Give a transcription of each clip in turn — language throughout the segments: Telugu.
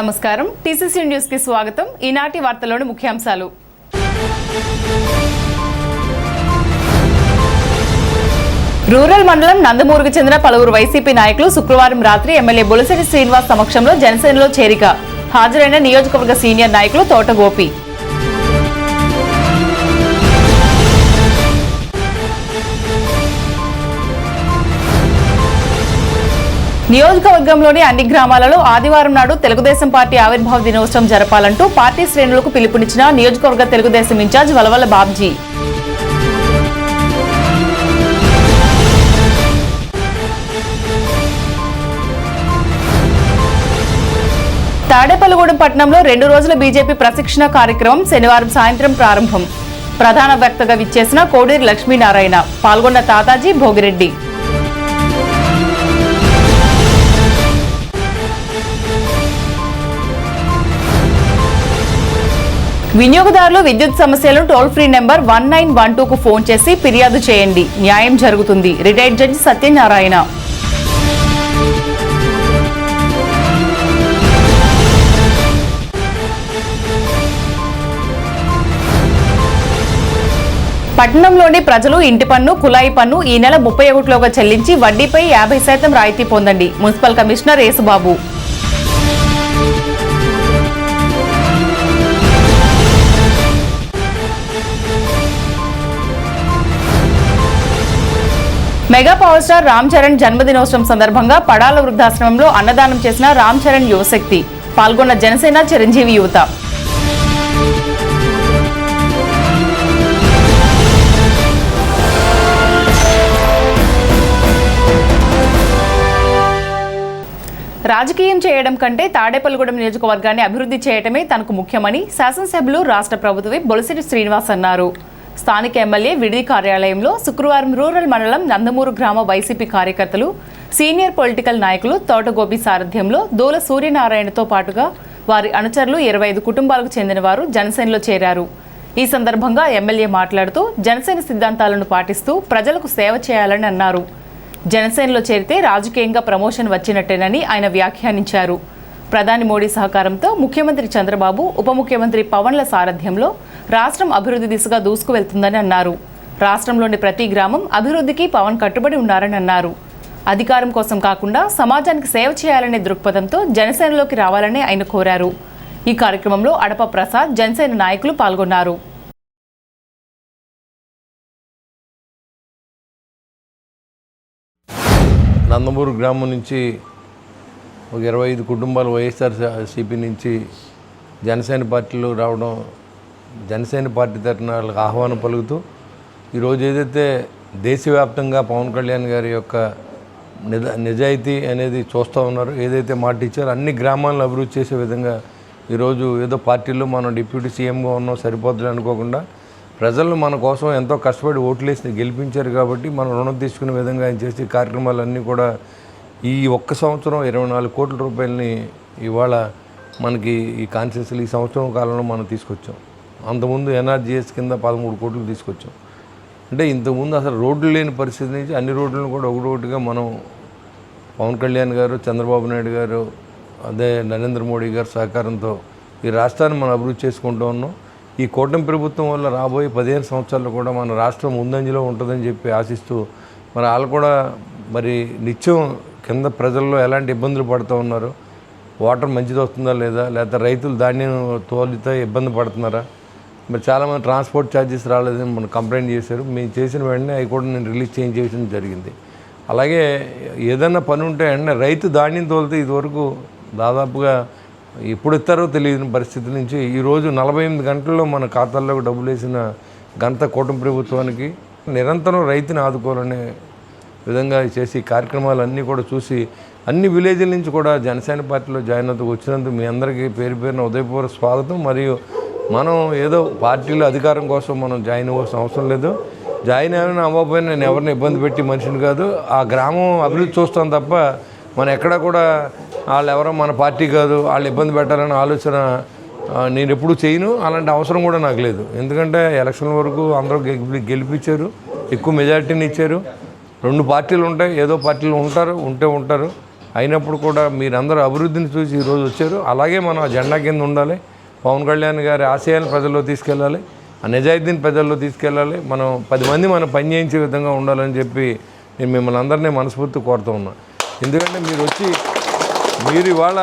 నమస్కారం టీసీసీ న్యూస్ కి స్వాగతం. ఈనాటి వార్తల్లోని ముఖ్యాంశాలు. రూరల్ మండలం నందమూరుకు చెందిన పలువురు వైసీపీ నాయకులు శుక్రవారం రాత్రి ఎమ్మెల్యే బొలిశెట్టి శ్రీనివాస్ సమక్షంలో జనసేనలో చేరిక. హాజరైన నియోజకవర్గ సీనియర్ నాయకులు తోట గోపి. నియోజకవర్గంలోని అన్ని గ్రామాలలో ఆదివారం నాడు తెలుగుదేశం పార్టీ ఆవిర్భావ దినోత్సవం జరపాలంటూ పార్టీ శ్రేణులకు పిలుపునిచ్చిన నియోజకవర్గ తెలుగుదేశం ఇన్ఛార్జ్ వలవల బాబ్జీ. తాడేపల్లిగూడెం పట్టణంలో 2 రోజుల బీజేపీ ప్రశిక్షణ కార్యక్రమం శనివారం సాయంత్రం ప్రారంభం. ప్రధాన వక్తగా విచ్చేసిన కోడూరి లక్ష్మీనారాయణ, పాల్గొన్న తాతాజీ భోగిరెడ్డి. వినియోగదారులు విద్యుత్ సమస్యలను టోల్ ఫ్రీ నెంబర్ 1912కు ఫోన్ చేసి ఫిర్యాదు చేయండి, న్యాయం జరుగుతుంది. Retired judge Satyanarayana. పట్టణంలోని ప్రజలు ఇంటి పన్ను, కుళాయి పన్ను ఈ నెల 31లోగా చెల్లించి వడ్డీపై 50% రాయితీ పొందండి. Municipal commissioner Yesubabu. Mega power star Ram Charan జన్మదినోత్సవం సందర్భంగా పడాల వృద్ధాశ్రమంలో అన్నదానం చేసిన రామ్ చరణ్ యువశక్తి. పాల్గొన్న జనసేన చిరంజీవి యువత. రాజకీయం చేయడం కంటే తాడేపల్లిగూడెం నియోజకవర్గాన్ని అభివృద్ధి చేయడమే తనకు ముఖ్యమని శాసనసభ్యులు రాష్ట్ర ప్రభుత్వ విప్ బొలిశెట్టి శ్రీనివాస్ అన్నారు. స్థానిక ఎమ్మెల్యే విడిది కార్యాలయంలో శుక్రవారం రూరల్ మండలం నందమూరు గ్రామ వైసీపీ కార్యకర్తలు, సీనియర్ పొలిటికల్ నాయకులు తోట గోపి సారథ్యంలో దూల సూర్యనారాయణతో పాటుగా వారి అనుచరులు 25 కుటుంబాలకు చెందిన వారు జనసేనలో చేరారు. ఈ సందర్భంగా ఎమ్మెల్యే మాట్లాడుతూ జనసేన సిద్ధాంతాలను పాటిస్తూ ప్రజలకు సేవ చేయాలని అన్నారు. జనసేనలో చేరితే రాజకీయంగా ప్రమోషన్ వచ్చినట్టేనని ఆయన వ్యాఖ్యానించారు. ప్రధాని మోడీ సహకారంతో ముఖ్యమంత్రి చంద్రబాబు, ఉప ముఖ్యమంత్రి పవన్ల సారథ్యంలో రాష్ట్రం అభివృద్ధి దిశగా దూసుకువెళ్తుందని అన్నారు. రాష్ట్రంలోని ప్రతి గ్రామం అభివృద్ధికి పవన్ కట్టుబడి ఉన్నారని అన్నారు. అధికారం కోసం కాకుండా సమాజానికి సేవ చేయాలనే దృక్పథంతో జనసేనలోకి రావాలని ఆయన కోరారు. ఈ కార్యక్రమంలో అడప ప్రసాద్, జనసేన నాయకులు పాల్గొన్నారు. నందమూరు గ్రామం నుంచి ఒక 25 కుటుంబాలు వైఎస్ఆర్సీపీ నుంచి జనసేన పార్టీలో రావడం, జనసేన పార్టీ తరఫున వాళ్ళకి ఆహ్వానం పలుకుతూ ఈరోజు ఏదైతే దేశవ్యాప్తంగా పవన్ కళ్యాణ్ గారి యొక్క నిజాయితీ అనేది చూస్తూ ఉన్నారు, ఏదైతే మాట ఇచ్చారో అన్ని గ్రామాలను అభివృద్ధి చేసే విధంగా ఈరోజు ఏదో పార్టీలో మనం డిప్యూటీ సీఎంగా ఉన్నాం సరిపోతుంది అనుకోకుండా ప్రజలు మన కోసం ఎంతో కష్టపడి ఓట్లేసి గెలిపించారు కాబట్టి మనం రుణం తీసుకునే విధంగా ఆయన చేసే కార్యక్రమాలన్నీ కూడా ఈ ఒక్క సంవత్సరం 24 కోట్ల రూపాయలని ఇవాళ మనకి ఈ కాన్స్టిట్యూన్సీలు ఈ సంవత్సరం కాలంలో మనం తీసుకొచ్చాం. అంతకుముందు ఎన్ఆర్జీఎస్ కింద 13 కోట్లు తీసుకొచ్చాం. అంటే ఇంతకుముందు అసలు రోడ్లు లేని పరిస్థితి నుంచి అన్ని రోడ్లను కూడా ఒకటిగా మనం పవన్ కళ్యాణ్ గారు, చంద్రబాబు నాయుడు గారు, అదే నరేంద్ర మోడీ గారి సహకారంతో ఈ రాష్ట్రాన్ని మనం అభివృద్ధి చేసుకుంటూ ఉన్నాం. ఈ కూటమి ప్రభుత్వం వల్ల రాబోయే 15 సంవత్సరాలు కూడా మన రాష్ట్రం ముందంజలో ఉంటుందని చెప్పి ఆశిస్తూ మరి వాళ్ళు కూడా మరి నిత్యం కింద ప్రజల్లో ఎలాంటి ఇబ్బందులు పడుతూ ఉన్నారు, వాటర్ మంచిది వస్తుందా లేదా, లేకపోతే రైతులు ధాన్యం తోలితే ఇబ్బంది పడుతున్నారా, మరి చాలామంది ట్రాన్స్పోర్ట్ ఛార్జెస్ రాలేదని మనం కంప్లైంట్ చేశారు. మేము చేసిన వెంటనే అవి కూడా నేను రిలీజ్ చేయించేయడం జరిగింది. అలాగే ఏదైనా పని ఉంటే వెంటనే రైతు ధాన్యం తోలితే ఇదివరకు దాదాపుగా ఎప్పుడు ఇస్తారో తెలియని పరిస్థితి నుంచి ఈరోజు 48 గంటల్లో మన ఖాతాల్లో డబ్బులు వేసిన ఘనత కూటమి ప్రభుత్వానికి. నిరంతరం రైతుని ఆదుకోవాలనే విధంగా చేసి కార్యక్రమాలన్నీ కూడా చూసి అన్ని విలేజ్ల నుంచి కూడా జనసేన పార్టీలో జాయిన్ అవుతూ వచ్చినందుకు మీ అందరికీ పేరు పేరున ఉదయపూర్వక స్వాగతం. మరియు మనం ఏదో పార్టీలో అధికారం కోసం మనం జాయిన్ అవ్వాల్సిన అవసరం లేదు. జాయిన్ అయినా అవ్వకపోయినా నేను ఎవరిని ఇబ్బంది పెట్టి మనిషిని కాదు. ఆ గ్రామం అభివృద్ధి చూస్తాం తప్ప మనం ఎక్కడా కూడా వాళ్ళు ఎవరో మన పార్టీ కాదు, వాళ్ళు ఇబ్బంది పెట్టాలనే ఆలోచన నేను ఎప్పుడూ చేయను. అలాంటి అవసరం కూడా నాకు లేదు. ఎందుకంటే ఎలక్షన్ వరకు అందరూ గెలిపించారు, ఎక్కువ మెజారిటీని ఇచ్చారు. 2 పార్టీలు ఉంటాయి, ఏదో పార్టీలు ఉంటారు. అయినప్పుడు కూడా మీరందరూ అభివృద్ధిని చూసి ఈరోజు వచ్చారు. అలాగే మనం ఆ జెండా కింద ఉండాలి. పవన్ కళ్యాణ్ గారి ఆశయాలను ప్రజల్లో తీసుకెళ్ళాలి, ఆ నిజాయితీని ప్రజల్లో తీసుకెళ్ళాలి. మనం 10 మంది మనం పని చేయించే విధంగా ఉండాలని చెప్పి నేను మిమ్మల్ని అందరినీ మనస్ఫూర్తి కోరుతూ ఉన్నాను. ఎందుకంటే మీరు ఇవాళ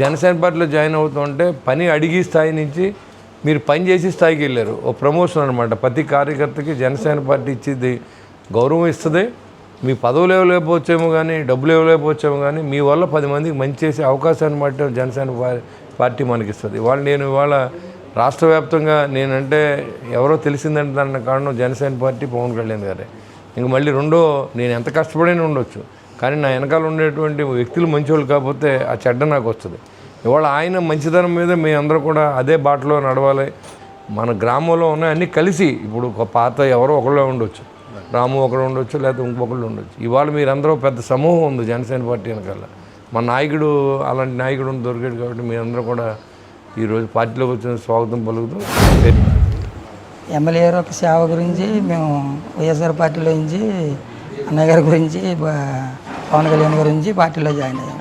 జనసేన పార్టీలో జాయిన్ అవుతుంటే పని అడిగి స్థాయి నుంచి మీరు పని చేసి స్థాయికి వెళ్ళారు. ఓ ప్రమోషన్ అనమాట. ప్రతి కార్యకర్తకి జనసేన పార్టీ ఇచ్చేది గౌరవం ఇస్తుంది. మీ పదవులు ఇవ్వలేకపోవచ్చేమో కానీ, డబ్బులు ఇవ్వలేకపోవచ్చేమో కానీ, మీ వల్ల 10 మందికి మంచి చేసే అవకాశాన్ని బట్టి జనసేన పార్టీ మనకి ఇస్తుంది. ఇవాళ రాష్ట్ర వ్యాప్తంగా నేనంటే ఎవరో తెలిసిందంటే దానికి కారణం జనసేన పార్టీ, పవన్ కళ్యాణ్ గారే. ఇంక మళ్ళీ నేను ఎంత కష్టపడైనా ఉండొచ్చు, కానీ నా వెనకాల ఉండేటువంటి వ్యక్తులు మంచివాళ్ళు కాకపోతే ఆ చెడ్డ నాకు వస్తుంది. ఇవాళ ఆయన మంచితనం మీద మీ అందరూ కూడా అదే బాటలో నడవాలి. మన గ్రామంలో ఉన్న అన్నీ కలిసి, ఇప్పుడు ఒక పాత ఎవరో ఒకళ్ళే ఉండొచ్చు, రాము ఒకడు ఉండొచ్చు, లేకపోతే ఇంకొకళ్ళు ఉండొచ్చు. ఇవాళ మీరందరూ పెద్ద సమూహం ఉంది జనసేన పార్టీ వెనకాల. మా నాయకుడు అలాంటి నాయకుడు దొరికాడు కాబట్టి మీరందరూ కూడా ఈరోజు పార్టీలోకి వచ్చిన స్వాగతం పలుకుతూ. ఎమ్మెల్యే గారి ఒక సేవ గురించి మేము వైఎస్ఆర్ పార్టీలో నుంచి అన్నయ్య గారి గురించి, పవన్ కళ్యాణ్ గారి గురించి పార్టీలో జాయిన్ అయ్యాము.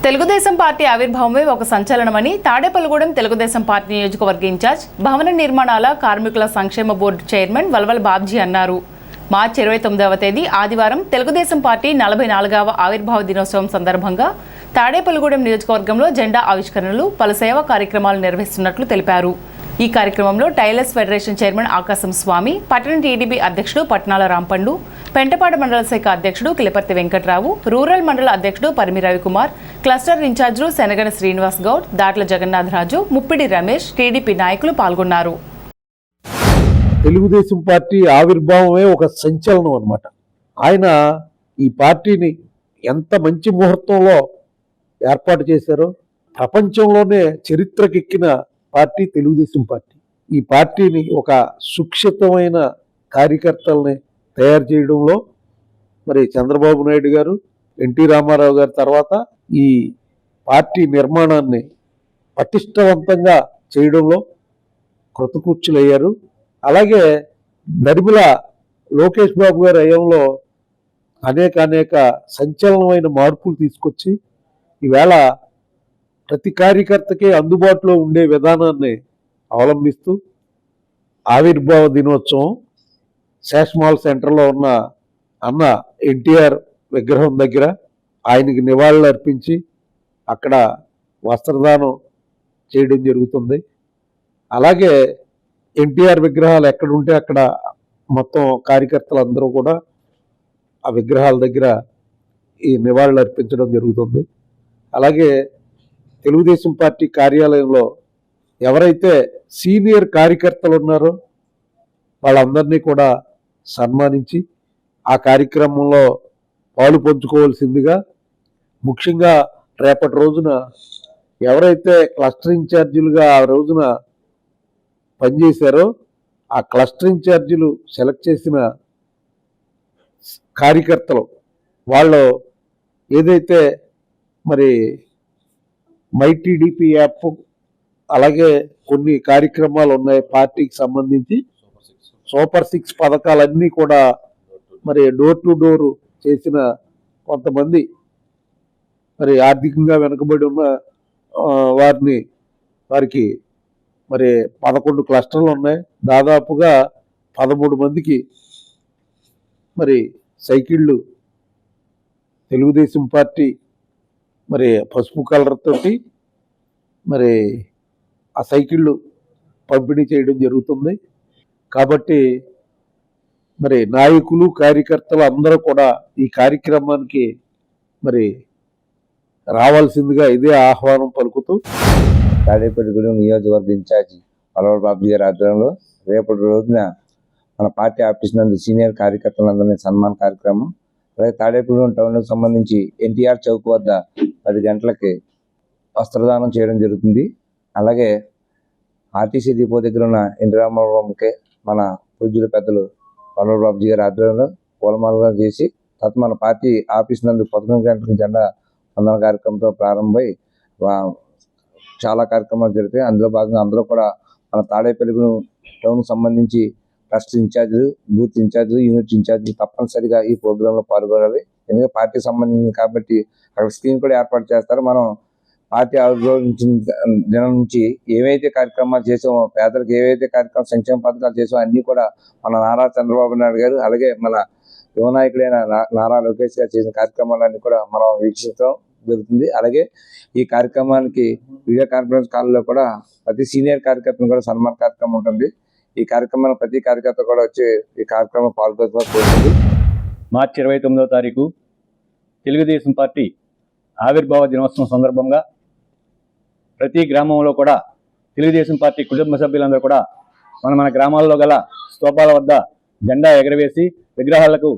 తెలుగుదేశం పార్టీ ఆవిర్భావమే ఒక సంచలనమని తాడేపల్లిగూడెం తెలుగుదేశం పార్టీ నియోజకవర్గ ఇన్ఛార్జ్, భవన నిర్మాణాల కార్మికుల సంక్షేమ బోర్డు చైర్మన్ వల్వల్ బాబ్జీ అన్నారు. మార్చి 29వ తేదీ ఆదివారం తెలుగుదేశం పార్టీ 44వ ఆవిర్భావ దినోత్సవం సందర్భంగా తాడేపల్లిగూడెం నియోజకవర్గంలో జెండా ఆవిష్కరణలు, పలు సేవా కార్యక్రమాలు నిర్వహిస్తున్నట్లు తెలిపారు. ఈ కార్యక్రమంలో టైలర్స్ ఫెడరేషన్ చైర్మన్ ఆకాశం స్వామి, పట్టణ టీడీపీ అధ్యక్షుడు పట్నాల రాంపండు, పెంటపాడ మండల శాఖ అధ్యక్షుడు కిలపర్తి వెంకట్రావు, రూరల్ మండల అధ్యక్షుడు పరిమి రవికుమార్, క్లస్టర్ ఇన్ఛార్జులు శనగన శ్రీనివాస్ గౌడ్, దాట్ల జగన్నాథరాజు, ముప్పిడి రమేష్, టీడీపీ నాయకులు పాల్గొన్నారు. తెలుగుదేశం పార్టీ ఆవిర్భావమే ఒక సంచలనం అన్నమాట. ఆయన ఈ పార్టీని ఎంత మంచి ముహూర్తంలో ఏర్పాటు చేశారో, ప్రపంచంలోనే చరిత్రకెక్కిన పార్టీ తెలుగుదేశం పార్టీ. ఈ పార్టీని ఒక సుక్షితమైన కార్యకర్తల్ని తయారు చేయడంలో మరి చంద్రబాబు నాయుడు గారు, ఎన్టీ రామారావు గారి తర్వాత ఈ పార్టీ నిర్మాణాన్ని పటిష్టవంతంగా చేయడంలో కృతకృత్యులయ్యారు. అలాగే నడిమిల లోకేష్ బాబు గారి హయాంలో అనేక సంచలనమైన మార్పులు తీసుకొచ్చి ఈవేళ ప్రతి కార్యకర్తకి అందుబాటులో ఉండే విధానాన్ని అవలంబిస్తూ ఆవిర్భావ దినోత్సవం శాస్మాల్ సెంటర్లో ఉన్న అన్న ఎన్టీఆర్ విగ్రహం దగ్గర ఆయనకి నివాళులు అర్పించి అక్కడ వస్త్రదానం చేయడం జరుగుతుంది. అలాగే ఎన్టీఆర్ విగ్రహాలు ఎక్కడుంటే అక్కడ మొత్తం కార్యకర్తలు అందరూ కూడా ఆ విగ్రహాల దగ్గర ఈ నివాళులు అర్పించడం జరుగుతుంది. అలాగే తెలుగుదేశం పార్టీ కార్యాలయంలో ఎవరైతే సీనియర్ కార్యకర్తలు ఉన్నారో వాళ్ళందరినీ కూడా సన్మానించి ఆ కార్యక్రమంలో పాలు పంచుకోవాల్సిందిగా, ముఖ్యంగా రేపటి రోజున ఎవరైతే క్లస్టర్ ఇన్ఛార్జీలుగా ఆ రోజున పనిచేశారో ఆ క్లస్టర్ ఇన్ఛార్జీలు సెలెక్ట్ చేసిన కార్యకర్తలు వాళ్ళు ఏదైతే మరి మై టీడీపీ యాప్, అలాగే కొన్ని కార్యక్రమాలు ఉన్నాయి పార్టీకి సంబంధించి, సూపర్ 6 పథకాలన్నీ కూడా మరి డోర్ టు డోర్ చేసిన కొంతమంది మరి ఆర్థికంగా వెనుకబడి ఉన్న వారికి మరి 11 క్లస్టర్లు ఉన్నాయి. దాదాపుగా 13 మందికి మరి సైకిళ్ళు తెలుగుదేశం పార్టీ మరి పసుపు కలర్ తోటి మరి ఆ సైకిళ్ళు పంపిణీ చేయడం జరుగుతుంది. కాబట్టి మరి నాయకులు, కార్యకర్తలు అందరూ కూడా ఈ కార్యక్రమానికి మరి రావాల్సిందిగా ఇదే ఆహ్వానం పలుకుతూ తాడేపల్లిగూడెం నియోజకవర్గ ఇన్ఛార్జి వల్వల్ బాబ్జీ గారి ఆధ్వర్యంలో రేపటి రోజున మన పార్టీ ఆఫీస్ నందు సీనియర్ కార్యకర్తలందరినీ సన్మాన కార్యక్రమం, అలాగే తాడేపల్లిగూడెం టౌన్కు సంబంధించి ఎన్టీఆర్ చౌక్ వద్ద 10 గంటలకి వస్త్రదానం చేయడం జరుగుతుంది. అలాగే ఆర్టీసీ డిపో దగ్గర ఉన్న ఎన్టీ రామారావుకి మన పూజ్యుల పెద్దలు వల్వల్ బాబ్జీ గారి ఆధ్వర్యంలో పూలమాలగా చేసి తర్వాత మన పార్టీ ఆఫీస్ నందు 11 గంటలకు జెండా వందన కార్యక్రమంతో ప్రారంభమై చాలా కార్యక్రమాలు జరుగుతాయి. అందులో భాగంగా అందరూ కూడా మన తాడేపల్లిగూడెం టౌన్కి సంబంధించి ట్రస్ట్ ఇన్ఛార్జీలు, బూత్ ఇన్ఛార్జీలు, యూనిట్ ఇన్ఛార్జీలు తప్పనిసరిగా ఈ ప్రోగ్రాంలో పాల్గొనాలి. ఎందుకంటే పార్టీ సంబంధించింది కాబట్టి అక్కడ స్క్రీన్ కూడా ఏర్పాటు చేస్తారు. మనం పార్టీ ఆవిర్భవించిన దినం నుంచి ఏవైతే కార్యక్రమాలు చేసామో, పేదలకు ఏవైతే కార్యక్రమం సంక్షేమ పథకాలు చేసామో అన్ని కూడా మన నారా చంద్రబాబు నాయుడు గారు అలాగే మన యువ నాయకుడైన నారా లోకేష్ గారు చేసిన కార్యక్రమాలన్నీ కూడా మనం వీక్షించడం జరుగుతుంది. అలాగే ఈ కార్యక్రమానికి వీడియో కాన్ఫరెన్స్ కాల్లో కూడా ప్రతి సీనియర్ కార్యకర్తను కూడా సన్మాన కార్యక్రమం ఉంటుంది. ఈ కార్యక్రమానికి ప్రతి కార్యకర్త కూడా వచ్చి ఈ కార్యక్రమం పాల్గొంటుంది. మార్చి 29వ తారీఖు తెలుగుదేశం పార్టీ ఆవిర్భావ దినోత్సవం సందర్భంగా ప్రతి గ్రామంలో కూడా తెలుగుదేశం పార్టీ కుటుంబ సభ్యులందరూ కూడా మన గ్రామాల్లో గల స్తూపాల వద్ద జెండా ఎగరవేసి విగ్రహాలకు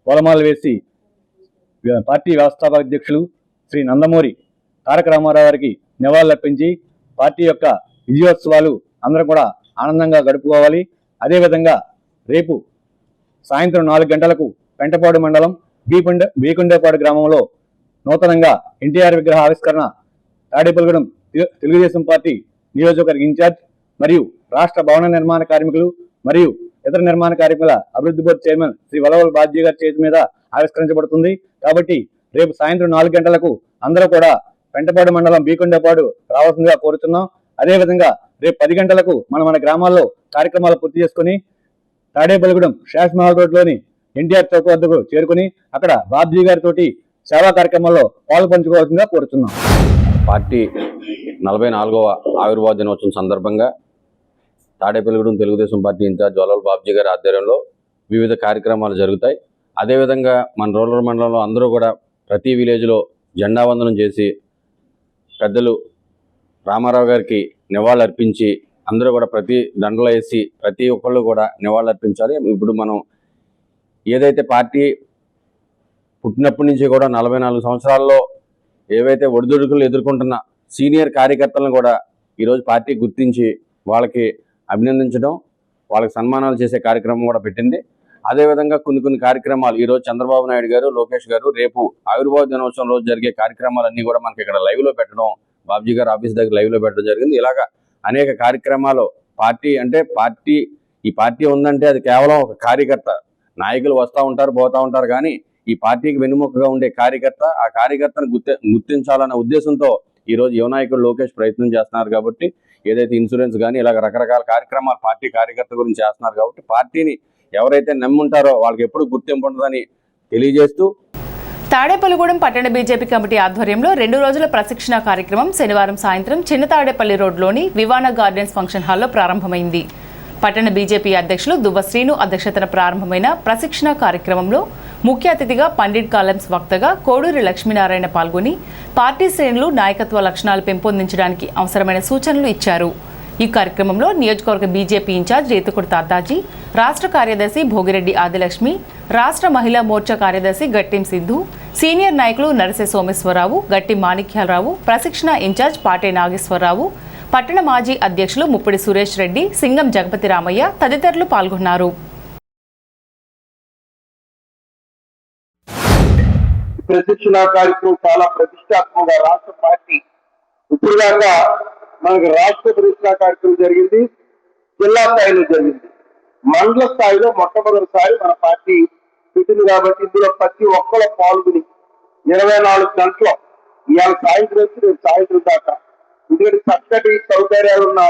పూలమాలలు వేసి పార్టీ వ్యవస్థాపక అధ్యక్షులు శ్రీ నందమూరి తారక రామారావు గారికి నివాళులర్పించి పార్టీ యొక్క విజయోత్సవాలు అందరూ కూడా ఆనందంగా గడుపుకోవాలి. అదేవిధంగా రేపు సాయంత్రం 4 గంటలకు పెంటపాడు మండలం బీకుండేపాడు గ్రామంలో నూతనంగా ఎన్టీఆర్ విగ్రహ ఆవిష్కరణ తాడేపల్లిగూడెం తెలుగుదేశం పార్టీ నియోజకవర్గ ఇన్ఛార్జ్ మరియు రాష్ట్ర భవన నిర్మాణ కార్మికులు మరియు ఇతర నిర్మాణ కార్మికుల అభివృద్ధి బోర్డు చైర్మన్ శ్రీ వలవల్ బాబ్జీ గారి చేతి మీద ఆవిష్కరించబడుతుంది. కాబట్టి రేపు సాయంత్రం 4 గంటలకు అందరూ కూడా పెంటపాడు మండలం బీకుండేపాడు రావాల్సిందిగా కోరుతున్నాం. అదేవిధంగా రేపు 10 గంటలకు మన గ్రామాల్లో కార్యక్రమాలు పూర్తి చేసుకుని తాడేపల్లిగూడెం శాస్మహల్ రోడ్లోని ఎన్టీఆర్ చౌక్ వద్దకు చేరుకుని అక్కడ బాబ్జీ గారితో సేవా కార్యక్రమాల్లో పాలు పంచుకోవాల్సిందిగా కోరుతున్నాం. పార్టీ 44వ ఆవిర్భావ దినోత్సవం సందర్భంగా తాడేపల్లిగూడెం తెలుగుదేశం పార్టీ ఇన్ఛార్జ్ వలవల్ బాబ్జీ గారి ఆధ్వర్యంలో వివిధ కార్యక్రమాలు జరుగుతాయి. అదేవిధంగా మన రూరల్ మండలంలో అందరూ కూడా ప్రతి విలేజ్లో జెండా వందనం చేసి పెద్దలు రామారావు గారికి నివాళులు అర్పించి అందరూ కూడా ప్రతి దండలు వేసి ప్రతి ఒక్కళ్ళు కూడా నివాళులు అర్పించాలి. ఇప్పుడు మనం ఏదైతే పార్టీ పుట్టినప్పటి నుంచి కూడా 44 సంవత్సరాల్లో ఏవైతే ఒడిదుడుకులు ఎదుర్కొంటున్న సీనియర్ కార్యకర్తలను కూడా ఈరోజు పార్టీ గుర్తించి వాళ్ళకి అభినందించడం, వాళ్ళకి సన్మానాలు చేసే కార్యక్రమం కూడా పెట్టింది. అదేవిధంగా కొన్ని కార్యక్రమాలు ఈరోజు చంద్రబాబు నాయుడు గారు, లోకేష్ గారు రేపు ఆవిర్భావ దినోత్సవం రోజు జరిగే కార్యక్రమాలన్నీ కూడా మనకి ఇక్కడ లైవ్లో పెట్టడం, బాబ్జీ గారు ఆఫీస్ దగ్గర లైవ్లో పెట్టడం జరిగింది. ఇలాగా అనేక కార్యక్రమాలు ఈ పార్టీ ఉందంటే అది కేవలం ఒక కార్యకర్త. నాయకులు వస్తూ ఉంటారు, పోతూ ఉంటారు, కానీ ఈ పార్టీకి వెన్నుముకగా ఉండే కార్యకర్త, ఆ కార్యకర్తను గుర్తించాలన్న ఉద్దేశంతో ఈరోజు యువ నాయకుడు లోకేష్ ప్రయత్నం చేస్తున్నారు. కాబట్టి ఏదైతే ఇన్సూరెన్స్ కానీ ఇలాగ రకరకాల కార్యక్రమాలు పార్టీ కార్యకర్త గురించి చేస్తున్నారు. కాబట్టి పార్టీని ఎవరైతే నమ్ముంటారో వాళ్ళకి ఎప్పుడు గుర్తింపు ఉంటుందని తెలియజేస్తూ తాడేపల్లిగూడెం పట్టణ బీజేపీ కమిటీ ఆధ్వర్యంలో 2 రోజుల ప్రశిక్షణ కార్యక్రమం శనివారం సాయంత్రం చిన్న తాడేపల్లి రోడ్లోని వివానా గార్డెన్స్ ఫంక్షన్ హాల్లో ప్రారంభమైంది. పట్టణ బీజేపీ అధ్యక్షులు దువ్వ శ్రీను అధ్యక్షతన ప్రారంభమైన ప్రశిక్షణ కార్యక్రమంలో ముఖ్య అతిథిగా పండిట్ కాలమ్స్ వక్తగా కోడూరి లక్ష్మీనారాయణ పాల్గొని పార్టీ శ్రేణులు నాయకత్వ లక్షణాలు పెంపొందించడానికి అవసరమైన సూచనలు ఇచ్చారు. ఈ కార్యక్రమంలో నియోజకవర్గ బీజేపీ ఇన్ఛార్జ్ రేతుకుడి తాతాజీ, రాష్ట్ర కార్యదర్శి భోగిరెడ్డి ఆదిలక్ష్మి, రాష్ట్ర మహిళా మోర్చా కార్యదర్శి గట్టిం సింధు, సీనియర్ నాయకులు నరసే సోమేశ్వరరావు, గట్టి మాణిక్యాలరావు, ప్రశిక్షణ ఇన్ఛార్జ్ పాటే నాగేశ్వరరావు, పట్టణ మాజీ అధ్యక్షులు ముప్పిడి సురేష్ రెడ్డి, సింగం జగపతి రామయ్య తదితరులు పాల్గొన్నారు. ప్రశిక్షణ కార్యక్రమం చాలా ప్రతిష్టాత్మకంగా రాష్ట్ర పార్టీ ఇప్పుడు దాకా మనకు రాష్ట్ర ప్రతిష్ఠా కార్యక్రమం జరిగింది, జిల్లా స్థాయిలో జరిగింది, మండల స్థాయిలో మొట్టమొదటిసారి మన పార్టీ పెట్టింది. కాబట్టి ఇందులో ప్రతి ఒక్కరు పాల్గొని 24 గంటలు ఇవాళ సాయంత్రం వచ్చి రేపు సాయంత్రం దాకా, ఎందుకంటే చక్కటి సౌకర్యాలు ఉన్న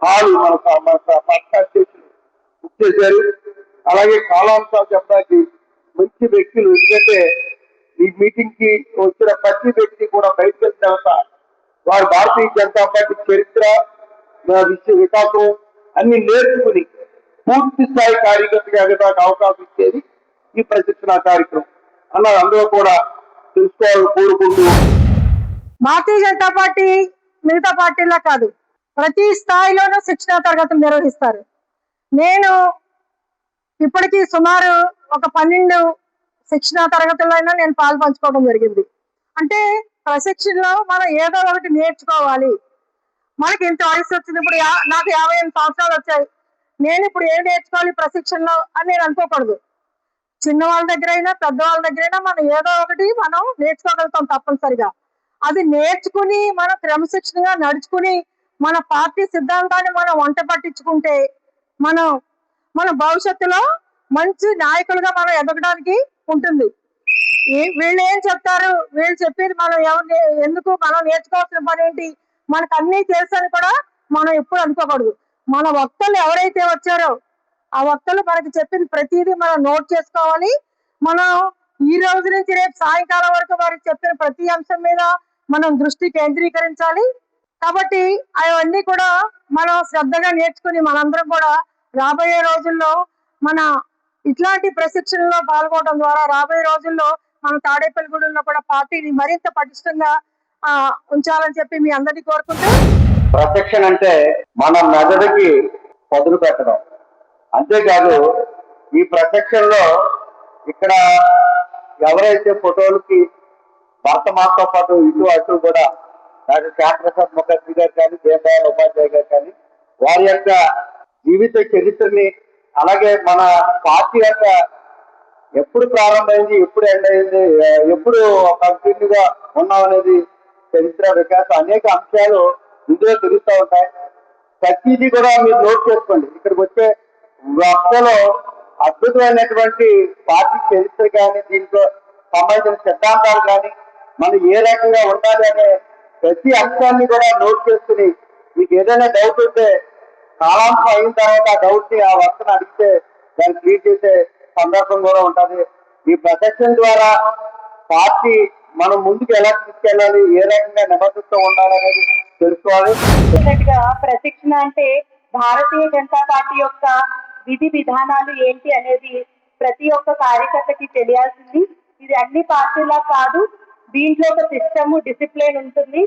హాలు మన పార్టీ అధ్యక్షులు బుక్ చేశారు. అలాగే కాలాంశాలు చెప్పడానికి మంచి వ్యక్తులు, ఎందుకంటే ఈ మీటింగ్ కి వచ్చిన ప్రతి వ్యక్తి కూడా బయటకు వచ్చిన తర్వాత వారు భారతీయ జనతా పార్టీ చరిత్ర, వికాసం అన్ని నేర్చుకుని పూర్తి స్థాయి కార్యకర్తగా ఎదగడానికి అవకాశం ఇచ్చేది ఈ ప్రశిక్షణ కార్యక్రమం అన్నది అందరూ కూడా తెలుసుకోవాలని కోరుకుంటూ, భారతీయ జనతా పార్టీ మిగతా పార్టీలా కాదు, ప్రతి స్థాయిలోనూ శిక్షణా తరగతులు నిర్వహిస్తారు. నేను ఇప్పటికీ సుమారు ఒక 12 శిక్షణా తరగతుల్లో నేను పాల్పంచుకోవడం జరిగింది. అంటే ప్రశిక్షణలో మనం ఏదో ఒకటి నేర్చుకోవాలి. మనకి ఇంత వయసు వచ్చింది, ఇప్పుడు నాకు 58 సంవత్సరాలు వచ్చాయి, నేను ఇప్పుడు ఏం నేర్చుకోవాలి ప్రశిక్షణలో అని నేను అనుకోకూడదు. చిన్న వాళ్ళ దగ్గర అయినా పెద్ద వాళ్ళ దగ్గర అయినా మనం ఏదో ఒకటి మనం నేర్చుకోగలుగుతాం తప్పనిసరిగా. అది నేర్చుకుని మనం క్రమశిక్షణగా నడుచుకుని మన పార్టీ సిద్ధాంతాన్ని మనం వంట పట్టించుకుంటే మన భవిష్యత్తులో మంచి నాయకులుగా మనం ఎదగడానికి ఉంటుంది. వీళ్ళు ఏం చెప్తారు, వీళ్ళు చెప్పేది మనం ఎందుకు మనం నేర్చుకోవాల్సిన పని ఏంటి, మనకు అన్నీ తెలుసని కూడా మనం ఎప్పుడు అనుకోకూడదు. మన వక్తలు ఎవరైతే వచ్చారో ఆ వక్తలు మనకి చెప్పిన ప్రతిదీ మనం నోట్ చేసుకోవాలి. మనం ఈ రోజు నుంచి రేపు సాయంకాలం వరకు వారికి చెప్పిన ప్రతి అంశం మీద మనం దృష్టి కేంద్రీకరించాలి. కాబట్టి అవన్నీ కూడా మనం శ్రద్ధగా నేర్చుకుని మనందరం కూడా రాబోయే రోజుల్లో మన ఇట్లాంటి ప్రశిక్షణలో పాల్గొనడం ద్వారా రాబోయే రోజుల్లో మన తాడేపల్లిగూడెంలో కూడా పార్టీని మరింత పటిష్టంగా ఉంచాలని చెప్పి మీ అందరినీ కోరుకుంటూ, ప్రశిక్షణ అంటే మన మెదడుకి పదును పెట్టడం. అంతేకాదు ఈ ప్రశిక్షణలో ఇక్కడ ఎవరైతే ఫోటోలకి భరతమాతతో పాటు ఇటు అటు కూడా డాక్టర్ శ్యామప్రసాద్ ముఖర్జీ గారు కానీ, దీన్ దయాళ్ ఉపాధ్యాయ గారు కానీ వారి యొక్క జీవిత చరిత్రని, అలాగే మన పార్టీ యొక్క ఎప్పుడు ప్రారంభమైంది, ఎప్పుడు ఎండ్ అయింది, ఎప్పుడు కంటిన్యూగా ఉన్నాం అనేది చరిత్ర వికాసం అనేక అంశాలు ఇందులో తెలుస్తూ ఉంటాయి. ప్రతిదీ కూడా మీరు నోట్ చేసుకోండి. ఇక్కడికి వచ్చే వక్తలో అద్భుతమైనటువంటి పార్టీ చరిత్ర కానీ, దీంట్లో సంబంధించిన సిద్ధాంతాలు కానీ, మనం ఏ రకంగా ఉండాలి అనే ప్రతి అంశాన్ని కూడా నోట్ చేసుకుని మీకు ఏదైనా డౌట్ ఉంటే కాలాంశం అయిన తర్వాత ఆ డౌట్ ని ఆ వక్తను అడిగితే దాన్ని క్లియర్ చేసే సందర్భం కూడా ఉంటుంది. ఈ ప్రశిక్షణ ద్వారా పార్టీ మనం ముందుకు ఎలా తీసుకెళ్ళాలి, ఏ రకంగా నిబద్ధతతో ఉండాలనేది తెలుసుకోవాలి. ప్రశిక్షణ అంటే భారతీయ జనతా పార్టీ యొక్క విధి విధానాలు ఏంటి అనేది ప్రతి ఒక్క కార్యకర్తకి తెలియాల్సింది. ఇది అన్ని పార్టీలా కాదు, దీంట్లో ఒక సిస్టమ్ డిసిప్లిన్ ఉంటుంది.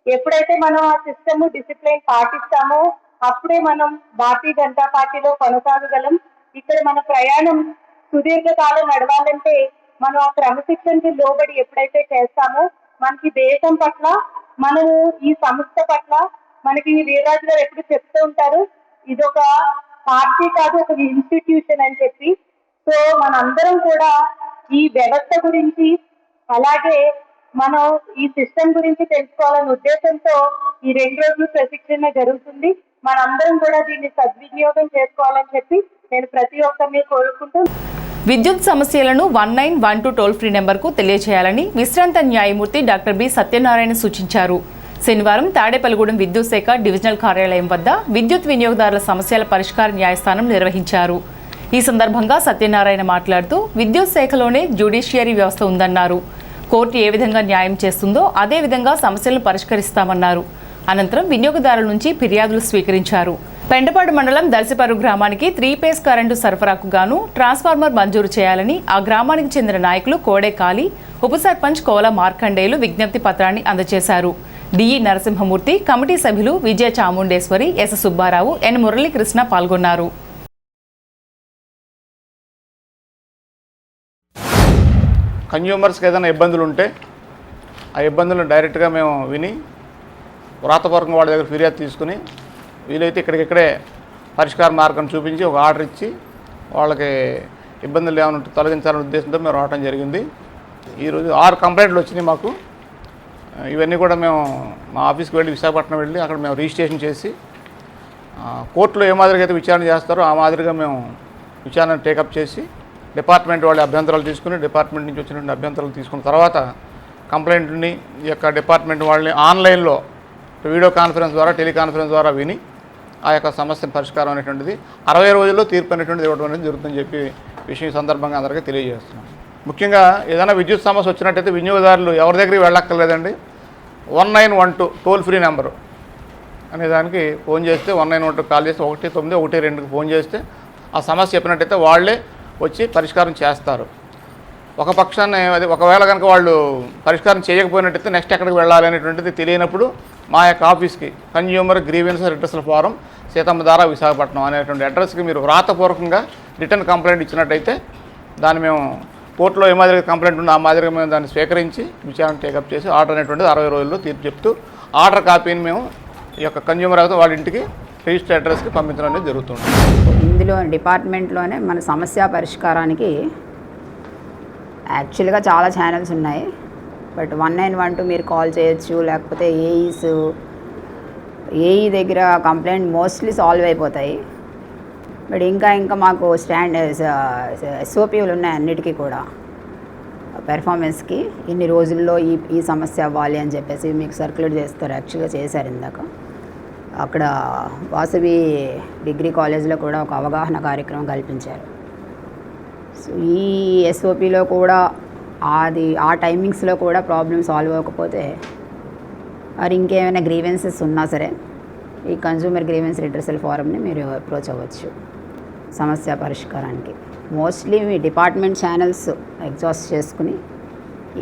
ఎప్పుడైతే మనం ఆ సిస్టమ్ డిసిప్లిన్ పాటిస్తామో అప్పుడే మనం భారతీయ జనతా పార్టీలో కొనసాగగలం. ఇక్కడ మన ప్రయాణం సుదీర్ఘకాలం నడవాలంటే మనం ఆ క్రమశిక్షణకి లోబడి ఎప్పుడైతే చేస్తామో మనకి దేశం పట్ల, మనము ఈ సంస్థ పట్ల, మనకి వీర్రాజు గారు ఎప్పుడు చెప్తూ ఉంటారు, ఇదొక పార్టీ కాదు, ఒక ఇన్స్టిట్యూషన్ అని చెప్పి. సో మనందరం కూడా ఈ వ్యవస్థ గురించి, అలాగే మనం ఈ సిస్టమ్ గురించి తెలుసుకోవాలనే ఉద్దేశంతో ఈ 2 రోజులు ప్రశిక్షణ జరుగుతుంది. మనందరం కూడా దీన్ని సద్వినియోగం చేసుకోవాలని చెప్పి నేను ప్రతి ఒక్కరిని కోరుకుంటూ, విద్యుత్ సమస్యలను 1912 టోల్ ఫ్రీ నెంబర్కు తెలియజేయాలని విశ్రాంత న్యాయమూర్తి డాక్టర్ బి సత్యనారాయణ సూచించారు. శనివారం తాడేపల్లిగూడెం విద్యుత్ శాఖ డివిజనల్ కార్యాలయం వద్ద విద్యుత్ వినియోగదారుల సమస్యల పరిష్కార న్యాయస్థానం నిర్వహించారు. ఈ సందర్భంగా సత్యనారాయణ మాట్లాడుతూ విద్యుత్ శాఖలోనే జ్యుడిషియరీ వ్యవస్థ ఉందన్నారు. కోర్టు ఏ విధంగా న్యాయం చేస్తుందో అదే విధంగా సమస్యలను పరిష్కరిస్తామన్నారు. అనంతరం వినియోగదారుల నుంచి ఫిర్యాదులు స్వీకరించారు. పెండపాడు మండలం దర్శిపర్రు గ్రామానికి 3 ఫేజ్ కరెంటు సరఫరాకు గాను ట్రాన్స్ఫార్మర్ మంజూరు చేయాలని ఆ గ్రామానికి చెందిన నాయకులు కోడే కాళీ, ఉప సర్పంచ్ కోల మార్కండేయులు విజ్ఞప్తి పత్రాన్ని అందజేశారు. డిఈ నరసింహమూర్తి, కమిటీ సభ్యులు విజయ చాముండేశ్వరి, ఎస్ సుబ్బారావు, ఎన్ మురళీకృష్ణ పాల్గొన్నారు. కన్జ్యూమర్స్కి ఏదైనా ఇబ్బందులు ఉంటే ఆ ఇబ్బందులను డైరెక్ట్గా మేము విని వ్రాతపూర్వకంగా వాళ్ళ దగ్గర ఫిర్యాదు తీసుకుని వీలైతే ఇక్కడికిక్కడే పరిష్కార మార్గం చూపించి ఒక ఆర్డర్ ఇచ్చి వాళ్ళకి ఇబ్బందులు ఏమైనా ఉంటే తొలగించాలనే ఉద్దేశంతో మేము రావడం జరిగింది. ఈరోజు 6 కంప్లైంట్లు వచ్చినాయి మాకు. ఇవన్నీ కూడా మేము మా ఆఫీస్కి వెళ్ళి విశాఖపట్నం వెళ్ళి అక్కడ మేము రిజిస్ట్రేషన్ చేసి కోర్టులో ఏ మాదిరిగా అయితే విచారణ చేస్తారో ఆ మాదిరిగా మేము విచారణ టేకప్ చేసి డిపార్ట్మెంట్ వాళ్ళ అభ్యంతరాలు తీసుకుని, డిపార్ట్మెంట్ నుంచి వచ్చిన అభ్యంతరాలు తీసుకున్న తర్వాత కంప్లైంట్ని ఈ యొక్క డిపార్ట్మెంట్ వాళ్ళని ఆన్లైన్లో వీడియో కాన్ఫరెన్స్ ద్వారా, టెలికాన్ఫరెన్స్ ద్వారా విని ఆ యొక్క సమస్య పరిష్కారం అనేటువంటిది 60 రోజుల్లో తీర్పు అనేటువంటిది ఇవ్వడం అనేది జరుగుతుందని చెప్పి విషయం సందర్భంగా అందరికీ తెలియజేస్తున్నాం. ముఖ్యంగా ఏదైనా విద్యుత్ సమస్య వచ్చినట్టయితే వినియోగదారులు ఎవరి దగ్గరికి వెళ్ళక్కర్లేదండి. 1912 టోల్ ఫ్రీ నెంబరు అనే దానికి ఫోన్ చేస్తే 1912 కాల్ చేస్తే 1912కి ఫోన్ చేస్తే ఆ సమస్య చెప్పినట్టయితే వాళ్ళే వచ్చి పరిష్కారం చేస్తారు. ఒక పక్షాన్ని అది ఒకవేళ కనుక వాళ్ళు పరిష్కారం చేయకపోయినట్టయితే నెక్స్ట్ ఎక్కడికి వెళ్ళాలి అనేటువంటిది తెలియనప్పుడు మా యొక్క ఆఫీస్కి consumer grievance redressal forum, Seethammadhara, Visakhapatnam అనేటువంటి అడ్రస్కి మీరు వ్రాతపూర్వకంగా రిటర్న్ కంప్లైంట్ ఇచ్చినట్టయితే దాన్ని మేము కోర్టులో ఏ మాదిరిగా కంప్లైంట్ ఉందో ఆ మాదిరిగా మేము దాన్ని స్వీకరించి విచారణ టేకప్ చేసి ఆర్డర్ అనేటువంటిది 60 రోజుల్లో తీర్పు చెప్తూ ఆర్డర్ కాపీని మేము ఈ యొక్క కన్జ్యూమర్ అయితే వాళ్ళ ఇంటికి రిజిస్టర్ అడ్రస్కి పంపించడం అనేది జరుగుతుంది. ఇందులో డిపార్ట్మెంట్లోనే మన సమస్య పరిష్కారానికి యాక్చువల్గా చాలా ఛానల్స్ ఉన్నాయి. బట్ 1912 మీరు కాల్ చేయొచ్చు, లేకపోతే ఏఈ దగ్గర కంప్లైంట్ మోస్ట్లీ సాల్వ్ అయిపోతాయి. బట్ ఇంకా మాకు ఎస్ఓపీలు ఉన్నాయి అన్నిటికీ కూడా. పెర్ఫార్మెన్స్కి ఇన్ని రోజుల్లో ఈ సమస్య అవ్వాలి అని చెప్పేసి మీకు సర్క్యులేట్ చేస్తారు. యాక్చువల్గా చేశారు ఇందాక. అక్కడ వాసవి డిగ్రీ కాలేజ్లో కూడా ఒక అవగాహన కార్యక్రమం కల్పించారు. సో ఈ ఎస్ఓపిలో కూడా ఆ టైమింగ్స్లో కూడా ప్రాబ్లమ్ సాల్వ్ అవ్వకపోతే మరి ఇంకేమైనా గ్రీవెన్సెస్ ఉన్నా సరే ఈ కన్జ్యూమర్ గ్రీవెన్స్ రిడ్రెసల్ ఫోరంని మీరు అప్రోచ్ అవ్వచ్చు సమస్య పరిష్కారానికి. మోస్ట్లీ మీ డిపార్ట్మెంట్ ఛానల్స్ ఎగ్జాస్ట్ చేసుకుని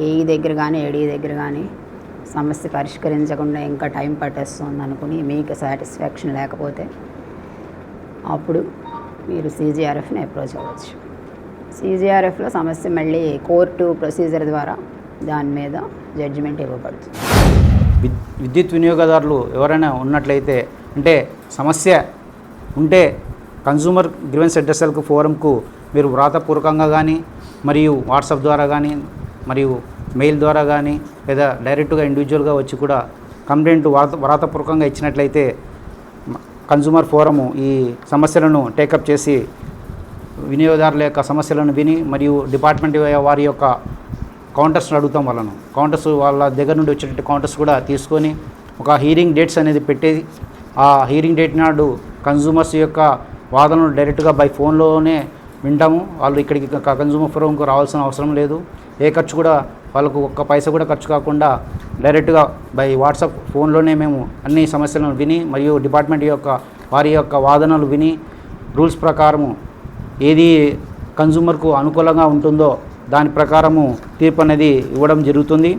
ఏఈ దగ్గర కానీ ఏడీ దగ్గర కానీ సమస్య పరిష్కరించకుండా ఇంకా టైం పట్టేస్తుంది అనుకుని మీకు సాటిస్ఫాక్షన్ లేకపోతే అప్పుడు మీరు సీజీఆర్ఎఫ్ని అప్రోచ్ అవ్వచ్చు. సీజీఆర్ఎఫ్లో సమస్య మళ్ళీ కోర్టు ప్రొసీజర్ ద్వారా దాని మీద జడ్జిమెంట్ ఇవ్వబడుతుంది. విద్యుత్ వినియోగదారులు ఎవరైనా ఉన్నట్లయితే, అంటే సమస్య ఉంటే కన్జ్యూమర్ గ్రీవెన్స్ రిడ్రెసల్ ఫోరంకు మీరు వ్రాతపూర్వకంగా కానీ మరియు వాట్సాప్ ద్వారా కానీ మరియు మెయిల్ ద్వారా కానీ లేదా డైరెక్ట్గా ఇండివిజువల్గా వచ్చి కూడా కంప్లైంట్ వ్రాతపూర్వకంగా ఇచ్చినట్లయితే కన్జ్యూమర్ ఫోరము ఈ సమస్యలను టేకప్ చేసి వినియోగదారుల యొక్క సమస్యలను విని మరియు డిపార్ట్మెంట్ వారి యొక్క కౌంటర్స్ని అడుగుతాం. కౌంటర్స్ వాళ్ళ దగ్గర నుండి వచ్చేటట్టు కౌంటర్స్ కూడా తీసుకొని ఒక హీరింగ్ డేట్స్ అనేది పెట్టేది. ఆ హీరింగ్ డేట్ నాడు కన్జ్యూమర్స్ యొక్క వాదనలు డైరెక్ట్గా బై ఫోన్లోనే వింటాము. వాళ్ళు ఇక్కడికి కన్జ్యూమర్ ఫోరంకు రావాల్సిన అవసరం లేదు. ఏ ఖర్చు కూడా వాళ్ళకు ఒక్క పైసా కూడా ఖర్చు కాకుండా డైరెక్ట్గా బై వాట్సాప్ ఫోన్లోనే మేము అన్ని సమస్యలను విని మరియు డిపార్ట్మెంట్ యొక్క వారి యొక్క వాదనలు విని రూల్స్ ప్రకారము ఏది కన్జ్యూమర్కు అనుకూలంగా ఉంటుందో దాని ప్రకారము తీర్పు అనేది ఇవ్వడం జరుగుతుంది.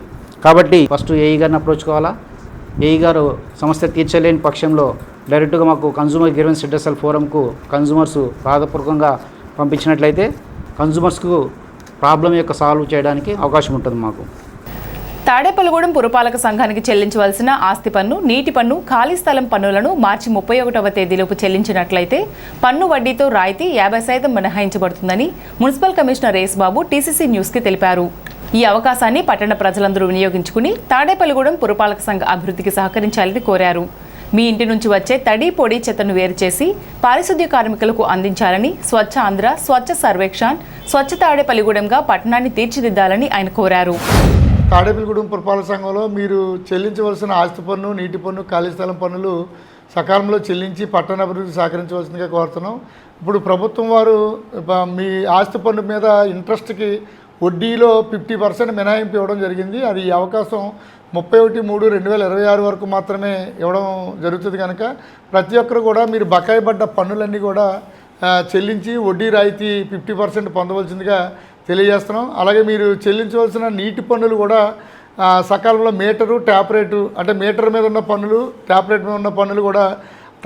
కాబట్టి ఫస్ట్ ఏఈ గారిని అప్రోచ్ కావాలా. ఏఈ గారు సమస్య తీర్చలేని పక్షంలో డైరెక్ట్గా మాకు కన్జ్యూమర్ గ్రీవెన్స్ రిడ్రెసల్ ఫోరంకు కన్జ్యూమర్స్ బాధపూర్వకంగా పంపించినట్లయితే కన్జ్యూమర్స్కు ప్రాబ్లం యొక్క సాల్వ్ చేయడానికి అవకాశం ఉంటుంది మాకు. తాడేపల్లిగూడెం పురపాలక సంఘానికి చెల్లించవలసిన ఆస్తి పన్ను, నీటి పన్ను, ఖాళీ స్థలం పన్నులను మార్చి 31వ తేదీలోపు చెల్లించినట్లయితే పన్ను వడ్డీతో రాయితీ 50% మినహాయించబడుతుందని మున్సిపల్ కమిషనర్ యేసుబాబు టీసీసీ న్యూస్కి తెలిపారు. ఈ అవకాశాన్ని పట్టణ ప్రజలందరూ వినియోగించుకుని తాడేపల్లిగూడెం పురపాలక సంఘ అభివృద్ధికి సహకరించాలని కోరారు. మీ ఇంటి నుంచి వచ్చే తడి పొడి చెత్తను వేరు చేసి పారిశుద్ధ్య కార్మికులకు అందించాలని, స్వచ్ఛ ఆంధ్ర, స్వచ్ఛ సర్వేక్షణ్, స్వచ్ఛ తాడేపల్లిగూడెంగా పట్టణాన్ని తీర్చిదిద్దాలని ఆయన కోరారు. తాడేపల్లిగూడెం పురపాలక సంఘంలో మీరు చెల్లించవలసిన ఆస్తి పన్ను, నీటి పన్ను, ఖాళీ స్థలం పన్నులు సకాలంలో చెల్లించి పట్టణ అభివృద్ధి సహకరించవలసిందిగా కోరుతున్నాం. ఇప్పుడు ప్రభుత్వం వారు మీ ఆస్తి పన్ను మీద ఇంట్రెస్ట్కి వడ్డీలో 50% మినహాయింపు ఇవ్వడం జరిగింది. అది ఈ అవకాశం 31/3/2026 వరకు మాత్రమే ఇవ్వడం జరుగుతుంది. కనుక ప్రతి ఒక్కరు కూడా మీరు బకాయి పడ్డ పన్నులన్నీ కూడా చెల్లించి వడ్డీ రాయితీ 50% పొందవలసిందిగా తెలియజేస్తున్నాం. అలాగే మీరు చెల్లించవలసిన నీటి పన్నులు కూడా సకాలంలో మీటరు, ట్యాప్ రేటు, అంటే మీటర్ మీద ఉన్న పన్నులు, ట్యాప్ రేట్ మీద ఉన్న పన్నులు కూడా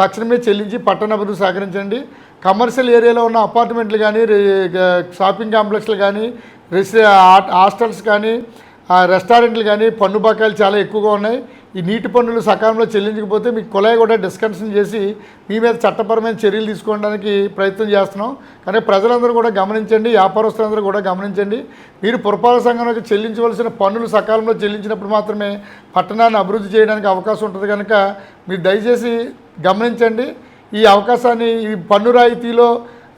తక్షణమే చెల్లించి పట్టణ అభివృద్ధి సహకరించండి. కమర్షియల్ ఏరియాలో ఉన్న అపార్ట్మెంట్లు కానీ, షాపింగ్ కాంప్లెక్స్లు కానీ, హాస్టల్స్ కానీ, రెస్టారెంట్లు కానీ పన్ను బకాయిలు చాలా ఎక్కువగా ఉన్నాయి. ఈ నీటి పన్నులు సకాలంలో చెల్లించకపోతే మీకు కుళాయి కూడా డిస్కనెక్షన్ చేసి మీ మీద చట్టపరమైన చర్యలు తీసుకోవడానికి ప్రయత్నం చేస్తున్నాం. కానీ ప్రజలందరూ కూడా గమనించండి, వ్యాపారస్తులందరూ కూడా గమనించండి. మీరు పురపాలక సంఘానికి చెల్లించవలసిన పన్నులు సకాలంలో చెల్లించినప్పుడు మాత్రమే పట్టణాన్ని అభివృద్ధి చేయడానికి అవకాశం ఉంటుంది. కనుక మీరు దయచేసి గమనించండి. ఈ అవకాశాన్ని ఈ పన్ను రాయితీలో,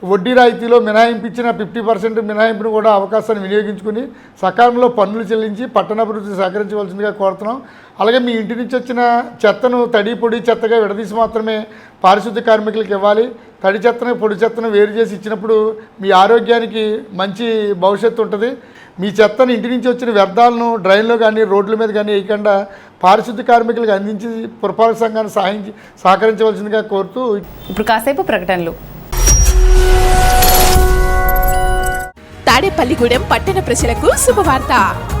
వడ్డీ రాయితీలో మినహాయింపించిన 50% మినహాయింపును కూడా అవకాశాన్ని వినియోగించుకుని సకాలంలో పన్నులు చెల్లించి పట్టణాభివృద్ధి సహకరించవలసిందిగా కోరుతున్నాం. అలాగే మీ ఇంటి నుంచి వచ్చిన చెత్తను తడి పొడి చెత్తగా విడదీసి మాత్రమే పారిశుద్ధ్య కార్మికులకు ఇవ్వాలి. తడి చెత్తను, పొడి చెత్తను వేరు చేసి ఇచ్చినప్పుడు మీ ఆరోగ్యానికి మంచి భవిష్యత్తు ఉంటుంది. మీ చెత్తను ఇంటి నుంచి వచ్చిన వ్యర్థాలను డ్రైన్లో కానీ, రోడ్ల మీద కానీ వేయకుండా పారిశుద్ధ్య కార్మికులకు అందించి పురపాలక సంఘాన్ని సహకరించవలసిందిగా కోరుతూ ఇప్పుడు కాసేపు ప్రకటనలు. తాడేపల్లిగూడెం పట్టణ ప్రజలకు శుభవార్త.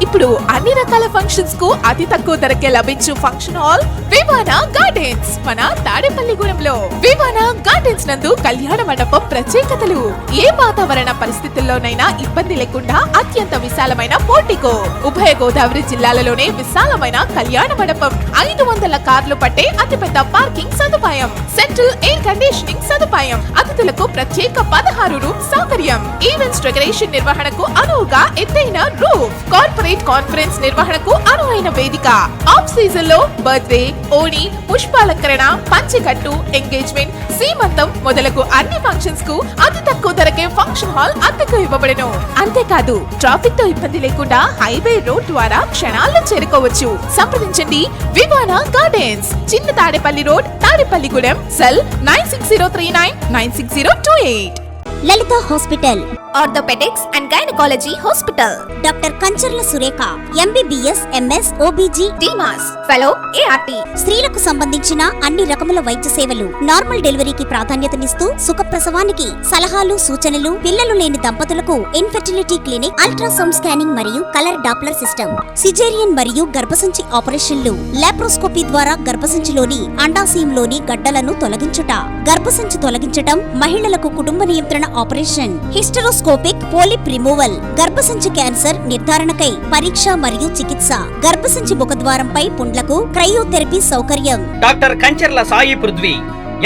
ఇప్పుడు అన్ని రకాల ఫంక్షన్స్ కు అతి తక్కువ ధరకే లభించు ఫంక్షన్ హాల్ వివానా గార్డెన్స్ మన తాడేపల్లిగూడెంలో. వివానా గార్డెన్స్ నందు కళ్యాణ మండపం ప్రత్యేకతలు. ఏ వాతావరణ పరిస్థితుల్లోనైనా ఇబ్బంది లేకుండా అత్యంత విశాలమైన పోర్టికో, ఉభయ గోదావరి జిల్లాలలోనే విశాలమైన కళ్యాణ మండపం, 500 కార్లు పట్టే అతిపెద్ద పార్కింగ్ సదుపాయం, సెంట్రల్ ఎయిర్ కండిషనింగ్ సదుపాయం, సదుపాయం, అతిథులకు ప్రత్యేక 16 రూమ్ సౌకర్యం, ఈవెంట్స్ డెకరేషన్ నిర్వహణకు అనువుగా ఎత్తైన రూఫ్, కార్పొరేట్ కాన్ఫరెన్స్ నిర్వహణకు అనువైన వేదిక, ఆఫ్ సీజన్ లో బర్త్డే, ఓణి, పుష్పాలంకరణ, పంచకట్టు, ఎంగేజ్మెంట్, సీమంతం మొదలగు అన్ని ఫంక్షన్స్ కు అతి తక్కువ ధరకే ఫంక్షన్ హాల్ అద్దెకు ఇవ్వబడను. అంతేకాదు ట్రాఫిక్ తో ఇబ్బంది లేకుండా హైవే రోడ్ ద్వారా క్షణాల్లో చేరుకోవచ్చు. సంప్రదించండి వివానా గార్డెన్స్, చిన్న Tadepalli road, Tadepalligudem. Cell 9603996028. Lalitha hospital, orthopaedics and gynaecology hospital. Doctor Kancharla Surekha, MBBS, MS, OBG, DMAS, fellow, ART. స్త్రీలకు సంబంధించిన అన్ని రకముల వైద్య సేవలు, నార్మల్ డెలివరీకి ప్రాధాన్యతనిస్తూ సుఖప్రసవానికి సలహాలు, సూచనలు, పిల్లలు లేని దంపతులకు ఇన్ఫెర్టిలిటీ క్లినిక్, అల్ట్రాసౌండ్ స్కానింగ్ మరియు కలర్ డాప్లర్ సిస్టమ్, సిజేరియన్ మరియు గర్భసంచి ఆపరేషన్లు, లాప్రోస్కోపీ ద్వారా గర్భసంచిలోని అండాశయంలోని గడ్డలను తొలగించుట, గర్భసంచి తొలగించటం, మహిళలకు కుటుంబ నియంత్రణ ఆపరేషన్, హిస్టరోస్కోపిక్ పోలిప్ రిమూవల్, గర్భసంచి క్యాన్సర్ నిర్ధారణకై పరీక్ష మరియు చికిత్స, గర్భసంచి ముఖద్వారంపై పుండ్లకు క్రయోథెరపీ సౌకర్యం. Doctor Kancharla Sai Prithvi,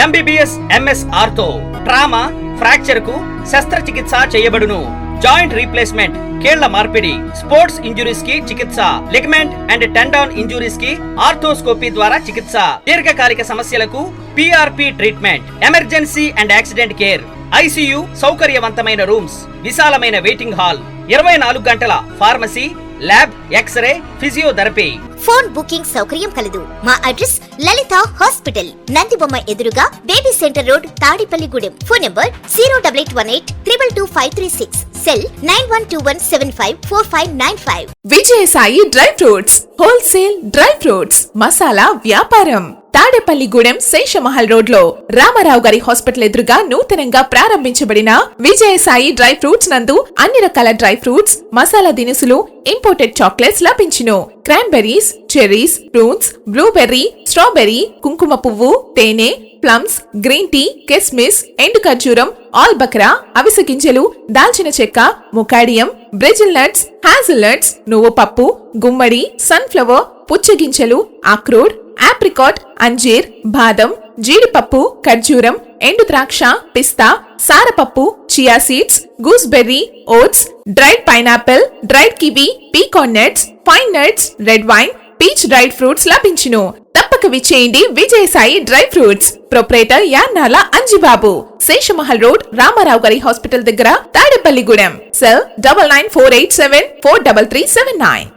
MBBS, MS ortho, trauma, fracture కు శస్త్రచికిత్స చేయబడును. జాయింట్ రీప్లేస్మెంట్, కీళ్ల మార్పిడి, స్పోర్ట్స్ ఇంజురీస్ కి చికిత్స, లిగమెంట్ అండ్ టెండాన్ ఇంజురీస్ కి ఆర్థోస్కోపీ ద్వారా చికిత్స, దీర్ఘకాలిక సమస్యలకు PRP treatment, emergency and accident care, ICU సౌకర్యవంతమైన రూమ్స్, విశాలమైన వెయిటింగ్ హాల్, 24 గంటల pharmacy, lab, x-ray, physiotherapy. Phone booking సౌకర్యం కలదు. మా అడ్రస్ లలిత హాస్పిటల్, నందిబొమ్మ ఎదురుగా, baby centre road, Tadepalligudem. Phone number 08818222536. Cell 9121754595. Vijayasai dry fruits, wholesale dry fruits, masala వ్యాపారం. తాడేపల్లిగూడెం శేషమహల్ రోడ్ లో రామారావు గారి హాస్పిటల్ ఎదురుగా నూతనంగా ప్రారంభించబడిన విజయసాయి డ్రై ఫ్రూట్స్ నందు అన్ని రకాల డ్రై ఫ్రూట్స్, మసాలా దినుసులు, ఇంపోర్టెడ్ చాక్లెట్స్ లభించును. Cranberries, cherries, prunes, blueberry, strawberry, కుంకుమ పువ్వు, తేనె, ప్లమ్స్, గ్రీన్ టీ, కిస్మిస్, ఎండు ఖర్జూరం, ఆల్ బక్రా, అవిసె గింజలు, దాల్చిన చెక్క, ముకాడియం, బ్రెజిల్ నట్స్, హ్యాజిల్ నట్స్, నువ్వు పప్పు, గుమ్మడి, సన్ఫ్లవర్, పుచ్చగింజలు, అక్రోడ్, ఆప్రికాట్, అంజీర్, బాదం, జీడిపప్పు, ఖర్జూరం, ఎండు ద్రాక్ష, పిస్తా, సారపప్పు, chia seeds, gooseberry, oats, dried pineapple, dried kiwi, pecan nuts, pine nuts, red wine, peach dried fruits లభించును. తప్పక విచ్చేయండి Vijayasai dry fruits. Proprietor Yannala Anjibabu, Seshamahal road, Ramarao garu hospital దగ్గర, Tadepalligudem. Cell 9948743379.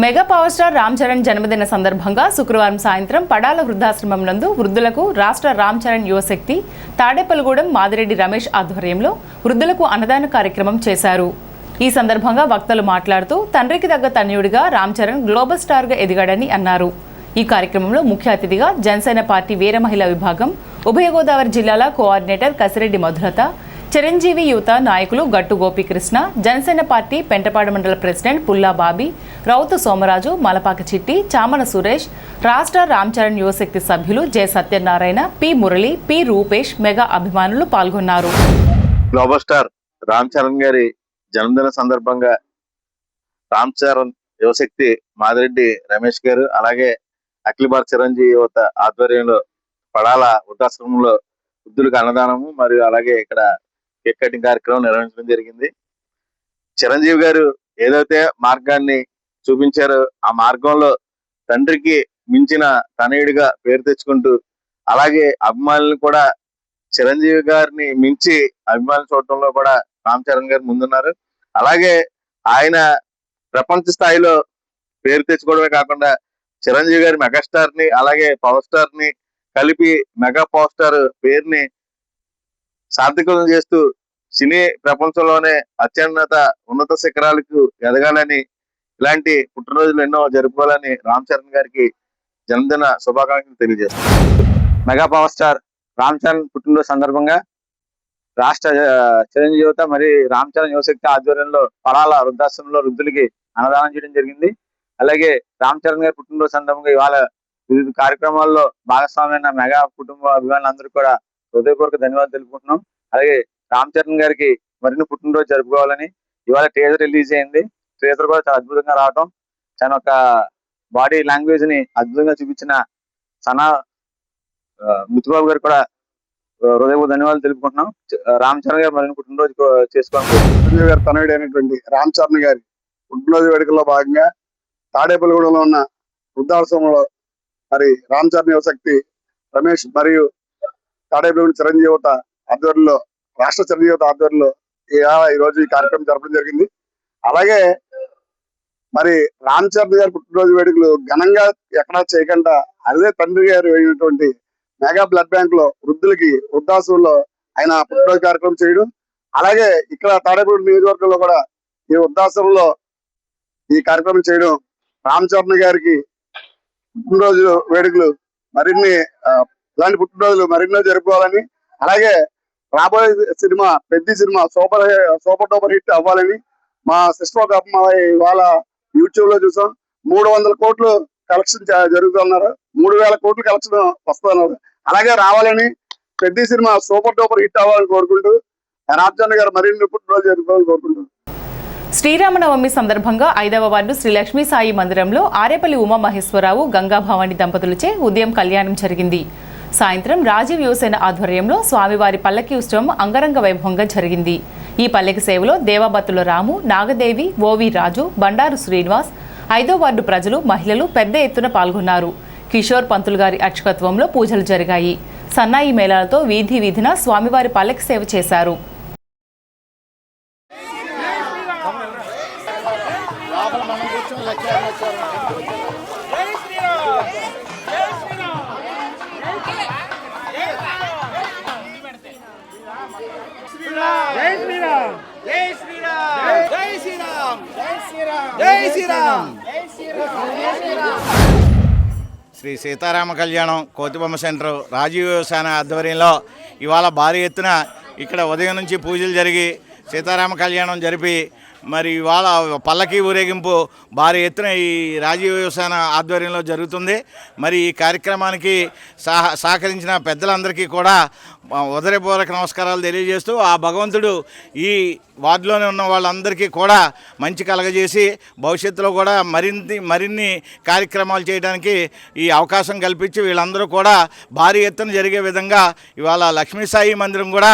Mega power star Ram Charan జన్మదిన సందర్భంగా శుక్రవారం సాయంత్రం పడాల వృద్ధాశ్రమం నందు వృద్ధులకు రాష్ట్ర రామ్ చరణ్ యువశక్తి తాడేపల్లిగూడెం మాదిరెడ్డి రమేష్ ఆధ్వర్యంలో వృద్ధులకు అన్నదాన కార్యక్రమం చేశారు. ఈ సందర్భంగా వక్తలు మాట్లాడుతూ తండ్రికి తగ్గ తనయుడిగా రామ్ చరణ్ గ్లోబల్ స్టార్గా ఎదిగాడని అన్నారు. ఈ కార్యక్రమంలో ముఖ్య అతిథిగా జనసేన పార్టీ వీర మహిళా విభాగం ఉభయ గోదావరి జిల్లాల కోఆర్డినేటర్ కసిరెడ్డి మధులత, చిరంజీవి యువత నాయకులు గట్టు గోపీకృష్ణ, జనసేన పార్టీ పెంటపాడు మండల ప్రెసిడెంట్ పుల్లా బాబీ, రౌతు సోమరాజు, మలపాక చిట్టి, చామన సురేష్, రాష్ట్ర రామ్ చరణ్ యువశక్తి సభ్యులు J Satyanarayana, P Murali, P Rupesh, mega అభిమానులు పాల్గొన్నారు. గ్లోబల్ స్టార్ రామ్ చరణ్ గారి జన్మదిన సందర్భంగా రామ్ చరణ్ యువశక్తి మాదిరెడ్డి రమేష్ గారు అలాగే అఖిల భారత చిరంజీవి యువత ఆధ్వర్యంలో పడాల వృద్ధాశ్రమంలో వృద్ధులకు అన్నదానము మరియు అలాగే ఇక్కడ కేక్ కటింగ్ కార్యక్రమం నిర్వహించడం జరిగింది. చిరంజీవి గారు ఏదైతే మార్గాన్ని చూపించారో ఆ మార్గంలో తండ్రికి మించిన తనయుడిగా పేరు తెచ్చుకుంటూ అలాగే అభిమానులను కూడా చిరంజీవి గారిని మించి అభిమానులు చూడటంలో కూడా రామ్ చరణ్ గారు ముందున్నారు. అలాగే ఆయన ప్రపంచ స్థాయిలో పేరు తెచ్చుకోవడమే కాకుండా చిరంజీవి గారి మెగాస్టార్ ని అలాగే పవర్ స్టార్ ని కలిపి మెగా పవర్ స్టార్ పేరుని సార్థకం చేస్తూ సినీ ప్రపంచంలోనే అత్యున్నత ఉన్నత శిఖరాలకు ఎదగాలని ఇలాంటి పుట్టినరోజులు ఎన్నో జరుపుకోవాలని రామ్ చరణ్ గారికి జన్మదిన శుభాకాంక్షలు తెలియజేస్తారు. Mega power star Ram Charan పుట్టినరోజు సందర్భంగా రాష్ట్ర చిరంజీవి యువత మరి రామ్ చరణ్ యువశక్తి ఆధ్వర్యంలో పడాల వృద్ధాశ్రమంలో వృద్ధులకి అన్నదానం చేయడం జరిగింది. అలాగే రామ్ చరణ్ గారి పుట్టినరోజు సందర్భంగా ఇవాళ వివిధ కార్యక్రమాల్లో భాగస్వామైన మెగా కుటుంబ అభిమానులందరూ కూడా హృదయపూర్వక ధన్యవాదాలు తెలుపుకుంటున్నాం. అలాగే రామ్ చరణ్ గారికి మరిన్ని పుట్టినరోజు జరుపుకోవాలని ఇవాళ టీజర్ రిలీజ్ అయింది. టీజర్ కూడా చాలా అద్భుతంగా రావటం, తన ఒక బాడీ లాంగ్వేజ్ ని అద్భుతంగా చూపించిన సనా ముత్తుబాబు గారు కూడా హృదయపూర్వక ధన్యవాదాలు తెలుపుకుంటున్నాం. రామ్ చరణ్ గారు మరిన్ని పుట్టినరోజు చేసుకోవాలి. చిరంజీవి గారి తనయుడైనటువంటి రామ్ చరణ్ గారి పుట్టినరోజు వేడుకల్లో భాగంగా తాడేపల్లిగూడెంలో ఉన్న వృద్ధాశ్రమంలో మరి రామ్ చరణ్ యువశక్తి రమేష్ మరియు తాడేపల్లిగూడెం చిరంజీవత ఆధ్వర్యంలో రాష్ట్ర చిరంజీవత ఆధ్వర్యంలో ఈ రోజు ఈ కార్యక్రమం జరపడం జరిగింది. అలాగే మరి రామ్ చరణ్ గారి పుట్టినరోజు వేడుకలు ఘనంగా ఎక్కడా చేయకుండా అదే తండ్రి గారు అయినటువంటి మెగా బ్లడ్ బ్యాంక్ లో వృద్ధులకి వృద్ధాశ్రమంలో ఆయన పుట్టినరోజు కార్యక్రమం చేయడం, అలాగే ఇక్కడ తాడేపల్లి నియోజకవర్గంలో కూడా ఈ వృద్ధాశ్రమంలో ఈ కార్యక్రమం చేయడం రామ్ చరణ్ గారికి పుట్టినరోజు వేడుకలు మరిన్ని ఇలాంటి పుట్టినరోజులు మరెన్నో జరుపుకోవాలని, అలాగే రాబోయే సినిమా పెద్ద సినిమా సూపర్ డూపర్ హిట్ అవ్వాలని మా సిస్టర్ ఒక ఇవాళ యూట్యూబ్ లో చూసాం 300 కోట్లు కలెక్షన్ జరుగుతున్నారు, 3000 కోట్లు కలెక్షన్ వస్తున్నారు. అలాగే రావాలని పెద్ద సినిమా సూపర్ డూపర్ హిట్ అవ్వాలని కోరుకుంటూ రామ్ చరణ్ గారు మరిన్ని పుట్టినరోజు జరుపుకోవాలని కోరుకుంటున్నాను. శ్రీరామనవమి సందర్భంగా 5వ వార్డు శ్రీ లక్ష్మీ సాయి మందిరంలో ఆరేపల్లి ఉమామహేశ్వరరావు గంగాభవాని దంపతులచే ఉదయం కళ్యాణం జరిగింది. సాయంత్రం రాజీవ్ యువసేన ఆధ్వర్యంలో స్వామివారి పల్లకి ఉత్సవం అంగరంగ వైభవంగా జరిగింది. ఈ పల్లకి సేవలో దేవాబత్తుల రాము, నాగదేవి, ఓవి రాజు, బండారు శ్రీనివాస్, 5వ వార్డు ప్రజలు, మహిళలు పెద్ద ఎత్తున పాల్గొన్నారు. కిషోర్ పంతులు గారి అర్చకత్వంలో పూజలు జరిగాయి. సన్నాయి మేళాలతో వీధి వీధిన స్వామివారి పల్లకి సేవ చేశారు. శ్రీ సీతారామ కళ్యాణం కోతిబొమ్మ సెంటర్ రాజీవ్ యువసేన ఆధ్వర్యంలో ఇవాళ భారీ ఎత్తున ఇక్కడ ఉదయం నుంచి పూజలు జరిగి సీతారామ కళ్యాణం జరిపి మరి ఇవాళ పల్లకి ఊరేగింపు భారీ ఎత్తున ఈ రాజీవ్ యువసేన ఆధ్వర్యంలో జరుగుతుంది. మరి ఈ కార్యక్రమానికి సహకరించిన పెద్దలందరికీ కూడా ఉదయపూర్వక నమస్కారాలు తెలియజేస్తూ ఆ భగవంతుడు ఈ వార్డులోనే ఉన్న వాళ్ళందరికీ కూడా మంచి కలగజేసి భవిష్యత్తులో కూడా మరిన్ని కార్యక్రమాలు చేయడానికి ఈ అవకాశం కల్పించి వీళ్ళందరూ కూడా భారీ ఎత్తున జరిగే విధంగా ఇవాళ లక్ష్మీ సాయి మందిరం కూడా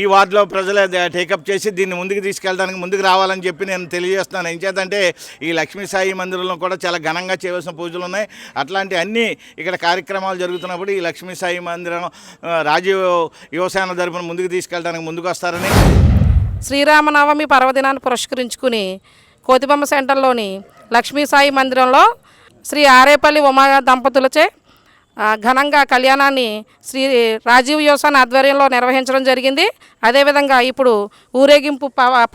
ఈ వార్డులో ప్రజలే టేకప్ చేసి దీన్ని ముందుకు తీసుకెళ్ళడానికి ముందుకు రావాలని చెప్పి నేను తెలియజేస్తున్నాను. ఏం చేద్దంటే ఈ లక్ష్మీ సాయి మందిరంలో కూడా చాలా ఘనంగా చేయవలసిన పూజలు ఉన్నాయి. అట్లాంటి అన్ని ఇక్కడ కార్యక్రమాలు జరుగుతున్నప్పుడు ఈ లక్ష్మీ సాయి మందిరం రాజీవ్ యువసేన తరపున ముందుకు తీసుకెళ్ళడానికి ముందుకు వస్తారని. శ్రీరామనవమి పర్వదినాన్ని పురస్కరించుకుని కోతిబొమ్మ సెంటర్లోని లక్ష్మీ సాయి మందిరంలో శ్రీ ఆరేపల్లి ఉమా దంపతులచే ఘనంగా కళ్యాణాన్ని శ్రీ రాజీవ్ యువసేన ఆధ్వర్యంలో నిర్వహించడం జరిగింది. అదేవిధంగా ఇప్పుడు ఊరేగింపు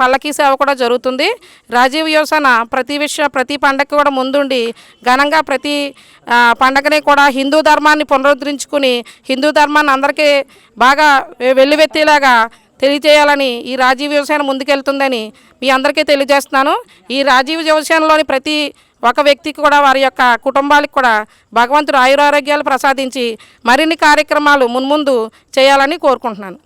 పల్లకీ సేవ కూడా జరుగుతుంది. రాజీవ్ యువసేన ప్రతి పండగకి కూడా ముందుండి ఘనంగా ప్రతి పండగని కూడా హిందూ ధర్మాన్ని పునరుద్ధరించుకుని హిందూ ధర్మాన్ని అందరికీ బాగా వెల్లువెత్తేలాగా తెలియజేయాలని ఈ రాజీవ్ యువసేన ముందుకెళ్తుందని మీ అందరికీ తెలియజేస్తున్నాను. ఈ రాజీవ్ యువసేనలోని ప్రతి ఒక వ్యక్తికి కూడా వారి యొక్క కుటుంబాలకు కూడా భగవంతుడు ఆయురారోగ్యాలు ప్రసాదించి మరిన్ని కార్యక్రమాలు మున్ముందు చేయాలని కోరుకుంటున్నాను.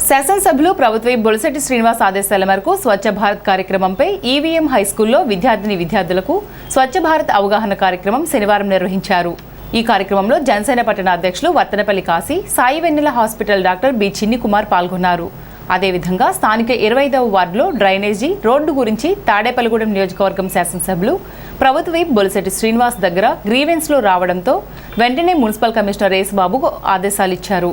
శాసనసభ్యులు ప్రభుత్వ బొలిశెట్టి శ్రీనివాస్ ఆదేశాల మేరకు స్వచ్ఛ భారత్ కార్యక్రమంపై ఈవీఎం హైస్కూల్లో విద్యార్థులకు స్వచ్ఛ భారత్ అవగాహన కార్యక్రమం శనివారం నిర్వహించారు. ఈ కార్యక్రమంలో జనసేన పట్టణ అధ్యక్షులు వర్తనపల్లి కాశీ, సాయి వెన్నెల హాస్పిటల్ డాక్టర్ బి చిన్ని కుమార్ పాల్గొన్నారు. అదేవిధంగా స్థానిక 25వ వార్డులో డ్రైనేజీ రోడ్డు గురించి తాడేపల్లిగూడెం నియోజకవర్గం శాసనసభ్యులు ప్రభుత్వ బొలిశెట్టి శ్రీనివాస్ దగ్గర గ్రీవెన్స్లో రావడంతో వెంటనే మున్సిపల్ కమిషనర్ యేసుబాబు ఆదేశాలు ఇచ్చారు.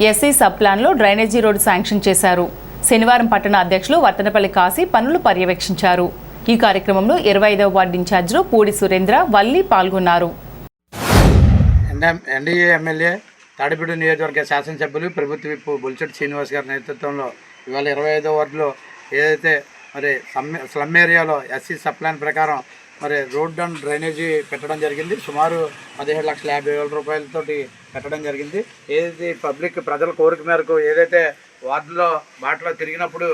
ఎస్సీ సబ్ ప్లాన్లో డ్రైనేజీ రోడ్డు శాంక్షన్ చేశారు. శనివారం పట్టణ అధ్యక్షులు వర్తనపల్లి కాశీ పనులు పర్యవేక్షించారు. ఈ కార్యక్రమంలో 25వ వార్డు ఇన్ఛార్జీలు పూడి సురేంద్ర, వల్లి పాల్గొన్నారు. ఎన్డీఏ ఎమ్మెల్యే తాడిపేట నియోజకవర్గ శాసనసభ్యులు ప్రభుత్వ విప్ బొలిశెట్టి శ్రీనివాస్ గారి నేతృత్వంలో ఇవాళ 25వ వార్డులో ఏదైతే మరి స్లమ్ ఏరియాలో ఎస్సీ సబ్ ప్లాన్ ప్రకారం మరి రోడ్ అండ్ డ్రైనేజీ పెట్టడం జరిగింది. సుమారు 17,50,000 రూపాయలతోటి పెట్టడం జరిగింది. ఏదైతే పబ్లిక్ ప్రజల కోరిక మేరకు ఏదైతే వార్డులో బాటలో తిరిగినప్పుడు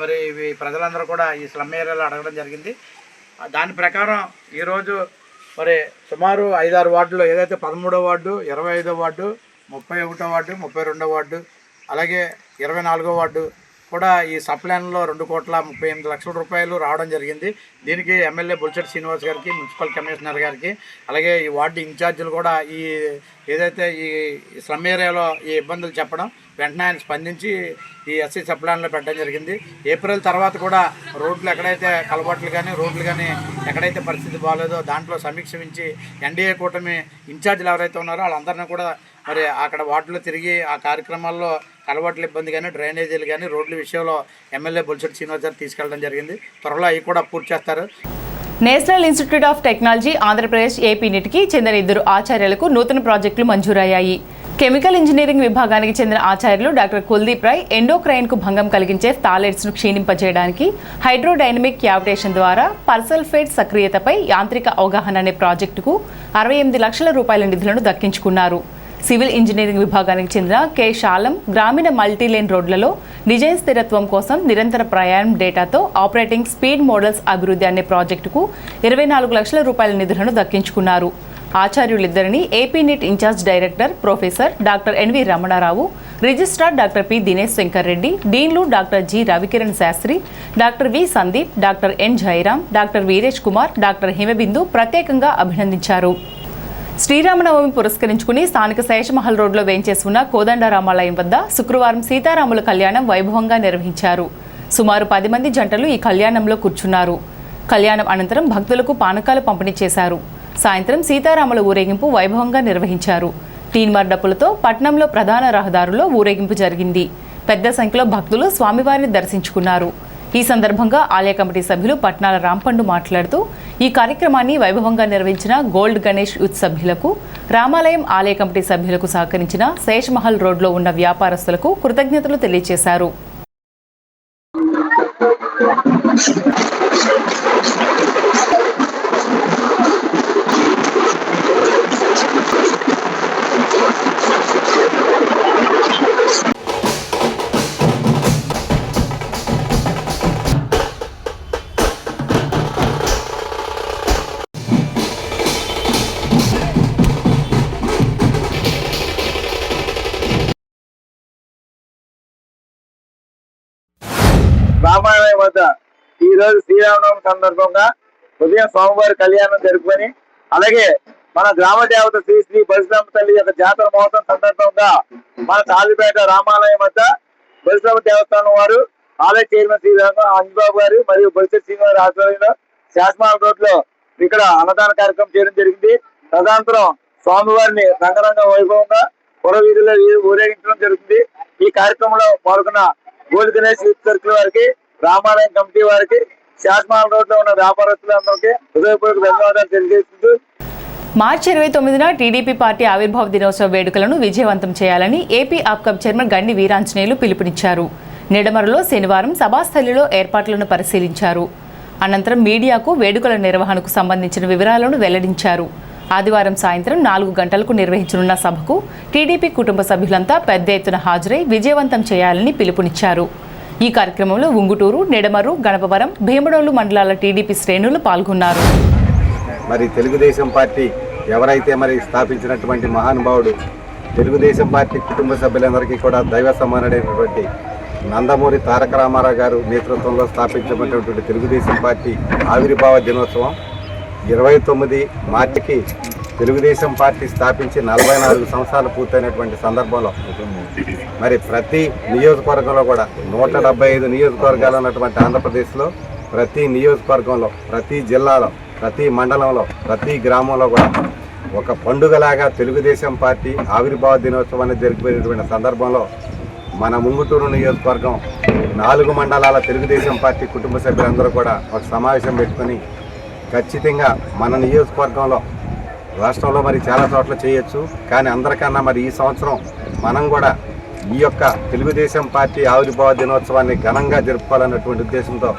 మరి ఇవి ప్రజలందరూ కూడా ఈ స్లమ్ ఏరియాలో అడగడం జరిగింది. దాని ప్రకారం ఈరోజు మరి సుమారు 5-6 వార్డులో ఏదైతే 13వ వార్డు, 25వ వార్డు, 31వ వార్డు, 32వ వార్డు, అలాగే 24వ వార్డు, కూడా ఈ సప్లైన్లో 2,38,00,000 రూపాయలు రావడం జరిగింది. దీనికి ఎమ్మెల్యే బొలిశెట్టి శ్రీనివాస్ గారికి, మున్సిపల్ కమిషనర్ గారికి, అలాగే ఈ వార్డు ఇన్ఛార్జీలు కూడా ఈ ఏదైతే ఈ స్లమ్ ఏరియాలో ఈ ఇబ్బందులు చెప్పడం వెంటనే ఆయన స్పందించి ఈ ఎస్సీ సప్లైన్లో పెట్టడం జరిగింది. ఏప్రిల్ తర్వాత కూడా రోడ్లు ఎక్కడైతే కలబాట్లు కానీ రోడ్లు కానీ ఎక్కడైతే పరిస్థితి బాగాలేదో దాంట్లో సమీక్షించి ఎన్డీఏ కూటమి ఇన్ఛార్జీలు ఎవరైతే ఉన్నారో వాళ్ళందరినీ కూడా మరి అక్కడ వార్డులో తిరిగి ఆ కార్యక్రమాల్లో కలబాట్ల ఇబ్బంది కానీ డ్రైనేజీలు కానీ రోడ్ల విషయంలో ఎమ్మెల్యే బొలిశెట్టి శ్రీనివాస్ గారు తీసుకెళ్ళడం జరిగింది. త్వరలో అవి కూడా పూర్తి చేస్తారు. National institute of technology Andhra Pradesh ఏపీనిట్కి చెందిన 2 ఆచార్యులకు నూతన ప్రాజెక్టులు మంజూరయ్యాయి. కెమికల్ ఇంజనీరింగ్ విభాగానికి చెందిన ఆచార్యులు డాక్టర్ కుల్దీప్ రాయ్ ఎండోక్రైన్కు భంగం కలిగించే థాలెట్స్ను క్షీణింపజేయడానికి హైడ్రోడైనమిక్ క్యావిటేషన్ ద్వారా పర్సల్ఫేట్ సక్రియతపై యాంత్రిక అవగాహన అనే ప్రాజెక్టుకు 68 లక్షల రూపాయల నిధులను దక్కించుకున్నారు. సివిల్ ఇంజనీరింగ్ విభాగానికి చెందిన కె శాలం గ్రామీణ మల్టీలేన్ రోడ్లలో డిజైన్ స్థిరత్వం కోసం నిరంతర ప్రయాణం డేటాతో ఆపరేటింగ్ స్పీడ్ మోడల్స్ అభివృద్ధి అనే ప్రాజెక్టుకు 24 లక్షల రూపాయల నిధులను దక్కించుకున్నారు. ఆచార్యులిద్దరిని AP NIT incharge director professor doctor N V Ramana Rao, registrar doctor P Dinesh Shankar Reddy, డీన్లు doctor G Ravikiran Sastry, doctor V Sandeep, doctor N Jayaram, doctor Veeresh Kumar, doctor Himabindu ప్రత్యేకంగా అభినందించారు. శ్రీరామనవమి పురస్కరించుకుని స్థానిక శేషమహల్ రోడ్లో వేంచేసి ఉన్న కోదండరామాలయం వద్ద శుక్రవారం సీతారాముల కళ్యాణం వైభవంగా నిర్వహించారు. సుమారు 10 మంది జంటలు ఈ కళ్యాణంలో కూర్చున్నారు. కళ్యాణం అనంతరం భక్తులకు పానకాలు పంపిణీ చేశారు. సాయంత్రం సీతారాముల ఊరేగింపు వైభవంగా నిర్వహించారు. తీన్మార్ డప్పులతో పట్నంలో ప్రధాన రహదారుల్లో ఊరేగింపు జరిగింది. పెద్ద సంఖ్యలో భక్తులు స్వామివారిని దర్శించుకున్నారు. ఈ సందర్భంగా ఆలయ కమిటీ సభ్యులు పట్నాల రాంపండు మాట్లాడుతూ ఈ కార్యక్రమాన్ని వైభవంగా నిర్వహించిన గోల్డ్ గణేష్ యూత్ సభ్యులకు, రామాలయం ఆలయ కమిటీ సభ్యులకు సహకరించిన శేషమహల్ రోడ్లో ఉన్న వ్యాపారస్తులకు కృతజ్ఞతలు తెలియజేశారు. రామాలయం వద్ద ఈ రోజు శ్రీరామనవమి సందర్భంగా ఉదయం స్వామివారి కళ్యాణం జరుపుకొని, అలాగే మన గ్రామ దేవత శ్రీ శ్రీ బలిశ్రమ తల్లి యొక్క జాతర మహోత్సవం సందర్భంగా మన తాళిపేట రామాలయం వద్ద బలిశ్రమ దేవస్థానం వారు ఆలయ చైర్మన్ శ్రీ అంజబాబు గారు మరియు బలిశ్రీ శ్రీనివారి ఆధ్వర్యంలో శాసమాల రోడ్ లో ఇక్కడ అన్నదాన కార్యక్రమం చేయడం జరిగింది. తదనంతరం స్వామివారిని రంగరంగ వైభవంగా పురవీధుల్లో ఊరేగించడం జరుగుతుంది. ఈ కార్యక్రమంలో పాల్గొన్న గోల్డ్ గణేష్ యూత్ సర్కిల్ వారికి, రామాలయం కమిటీ వారికి, శాసమాల రోడ్ లో ఉన్న వ్యాపారస్తులందరికీ హృదయపూర్వక ధన్యవాదాలు తెలియజేస్తూ మార్చి 29న టీడీపీ పార్టీ ఆవిర్భావ దినోత్సవ వేడుకలను విజయవంతం చేయాలని ఏపీ ఆప్కబ్ చైర్మన్ గండి వీరాంజనేయులు పిలుపునిచ్చారు. నిడమరులో శనివారం సభాస్థలిలో ఏర్పాట్లను పరిశీలించారు. అనంతరం మీడియాకు వేడుకల నిర్వహణకు సంబంధించిన వివరాలను వెల్లడించారు. ఆదివారం సాయంత్రం 4 గంటలకు నిర్వహించనున్న సభకు టీడీపీ కుటుంబ సభ్యులంతా పెద్ద ఎత్తున హాజరై విజయవంతం చేయాలని పిలుపునిచ్చారు. ఈ కార్యక్రమంలో ఉంగుటూరు, నిడమరు, గణపవరం, భీమడోలు మండలాల టీడీపీ శ్రేణులు పాల్గొన్నారు. మరి తెలుగుదేశం పార్టీ ఎవరైతే మరి స్థాపించినటువంటి మహానుభావుడు తెలుగుదేశం పార్టీ కుటుంబ సభ్యులందరికీ కూడా దైవ సమానుడైనటువంటి నందమూరి తారక రామారావు గారు నేతృత్వంలో స్థాపించినటువంటి తెలుగుదేశం పార్టీ ఆవిర్భావ దినోత్సవం 29 మార్చికి తెలుగుదేశం పార్టీ స్థాపించి 44 సంవత్సరాలు పూర్తయినటువంటి సందర్భంలో మరి ప్రతి నియోజకవర్గంలో కూడా 175 నియోజకవర్గాలు ఉన్నటువంటి ఆంధ్రప్రదేశ్లో ప్రతి నియోజకవర్గంలో, ప్రతి జిల్లాలో, ప్రతి మండలంలో, ప్రతి గ్రామంలో కూడా ఒక పండుగలాగా తెలుగుదేశం పార్టీ ఆవిర్భావ దినోత్సవాన్ని జరిపినటువంటి సందర్భంలో మన ముంగుటూరు నియోజకవర్గం 4 మండలాల తెలుగుదేశం పార్టీ కుటుంబ సభ్యులందరూ కూడా ఒక సమావేశం పెట్టుకొని ఖచ్చితంగా మన నియోజకవర్గంలో, రాష్ట్రంలో మరి చాలా చోట్ల చేయొచ్చు, కానీ అందరికన్నా మరి ఈ సంవత్సరం మనం కూడా ఈ యొక్క తెలుగుదేశం పార్టీ ఆవిర్భావ దినోత్సవాన్ని ఘనంగా జరుపుకోవాలన్నటువంటి ఉద్దేశంతో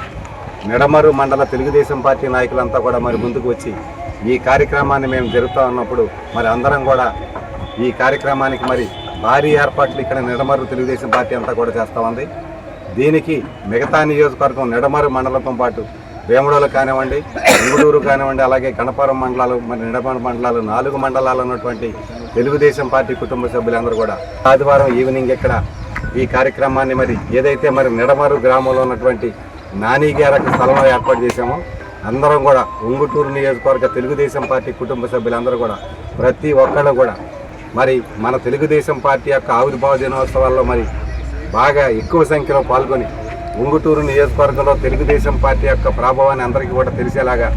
నిడమరు మండల తెలుగుదేశం పార్టీ నాయకులంతా కూడా మరి ముందుకు వచ్చి ఈ కార్యక్రమాన్ని మేము జరుపుతా ఉన్నప్పుడు మరి అందరం కూడా ఈ కార్యక్రమానికి మరి భారీ ఏర్పాట్లు ఇక్కడ నిడమరు తెలుగుదేశం పార్టీ అంతా కూడా చేస్తూ ఉంది. దీనికి మిగతా నియోజకవర్గం నిడమరు మండలంతో పాటు వేముడోలు కానివ్వండి, ఉంగుటూరు కానివ్వండి, అలాగే గణపవరం మండలాలు, మరి నిడమరు మండలాలు 4 మండలాలు ఉన్నటువంటి తెలుగుదేశం పార్టీ కుటుంబ సభ్యులందరూ కూడా ఆదివారం ఈవినింగ్ ఇక్కడ ఈ కార్యక్రమాన్ని మరి ఏదైతే మరి నిడమరు గ్రామంలో ఉన్నటువంటి నానిగారక స్థలంలో ఏర్పాటు చేశామో అందరం కూడా ఉంగుటూరు నియోజకవర్గ తెలుగుదేశం పార్టీ కుటుంబ సభ్యులందరూ కూడా ప్రతి ఒక్కళ్ళు కూడా మరి మన తెలుగుదేశం పార్టీ యొక్క ఆవిర్భావ దినోత్సవాల్లో మరి బాగా ఎక్కువ సంఖ్యలో పాల్గొని ఉంగుటూరు నియోజకవర్గంలో తెలుగుదేశం పార్టీ యొక్క ప్రభావాన్ని అందరికీ కూడా తెలిసేలాగా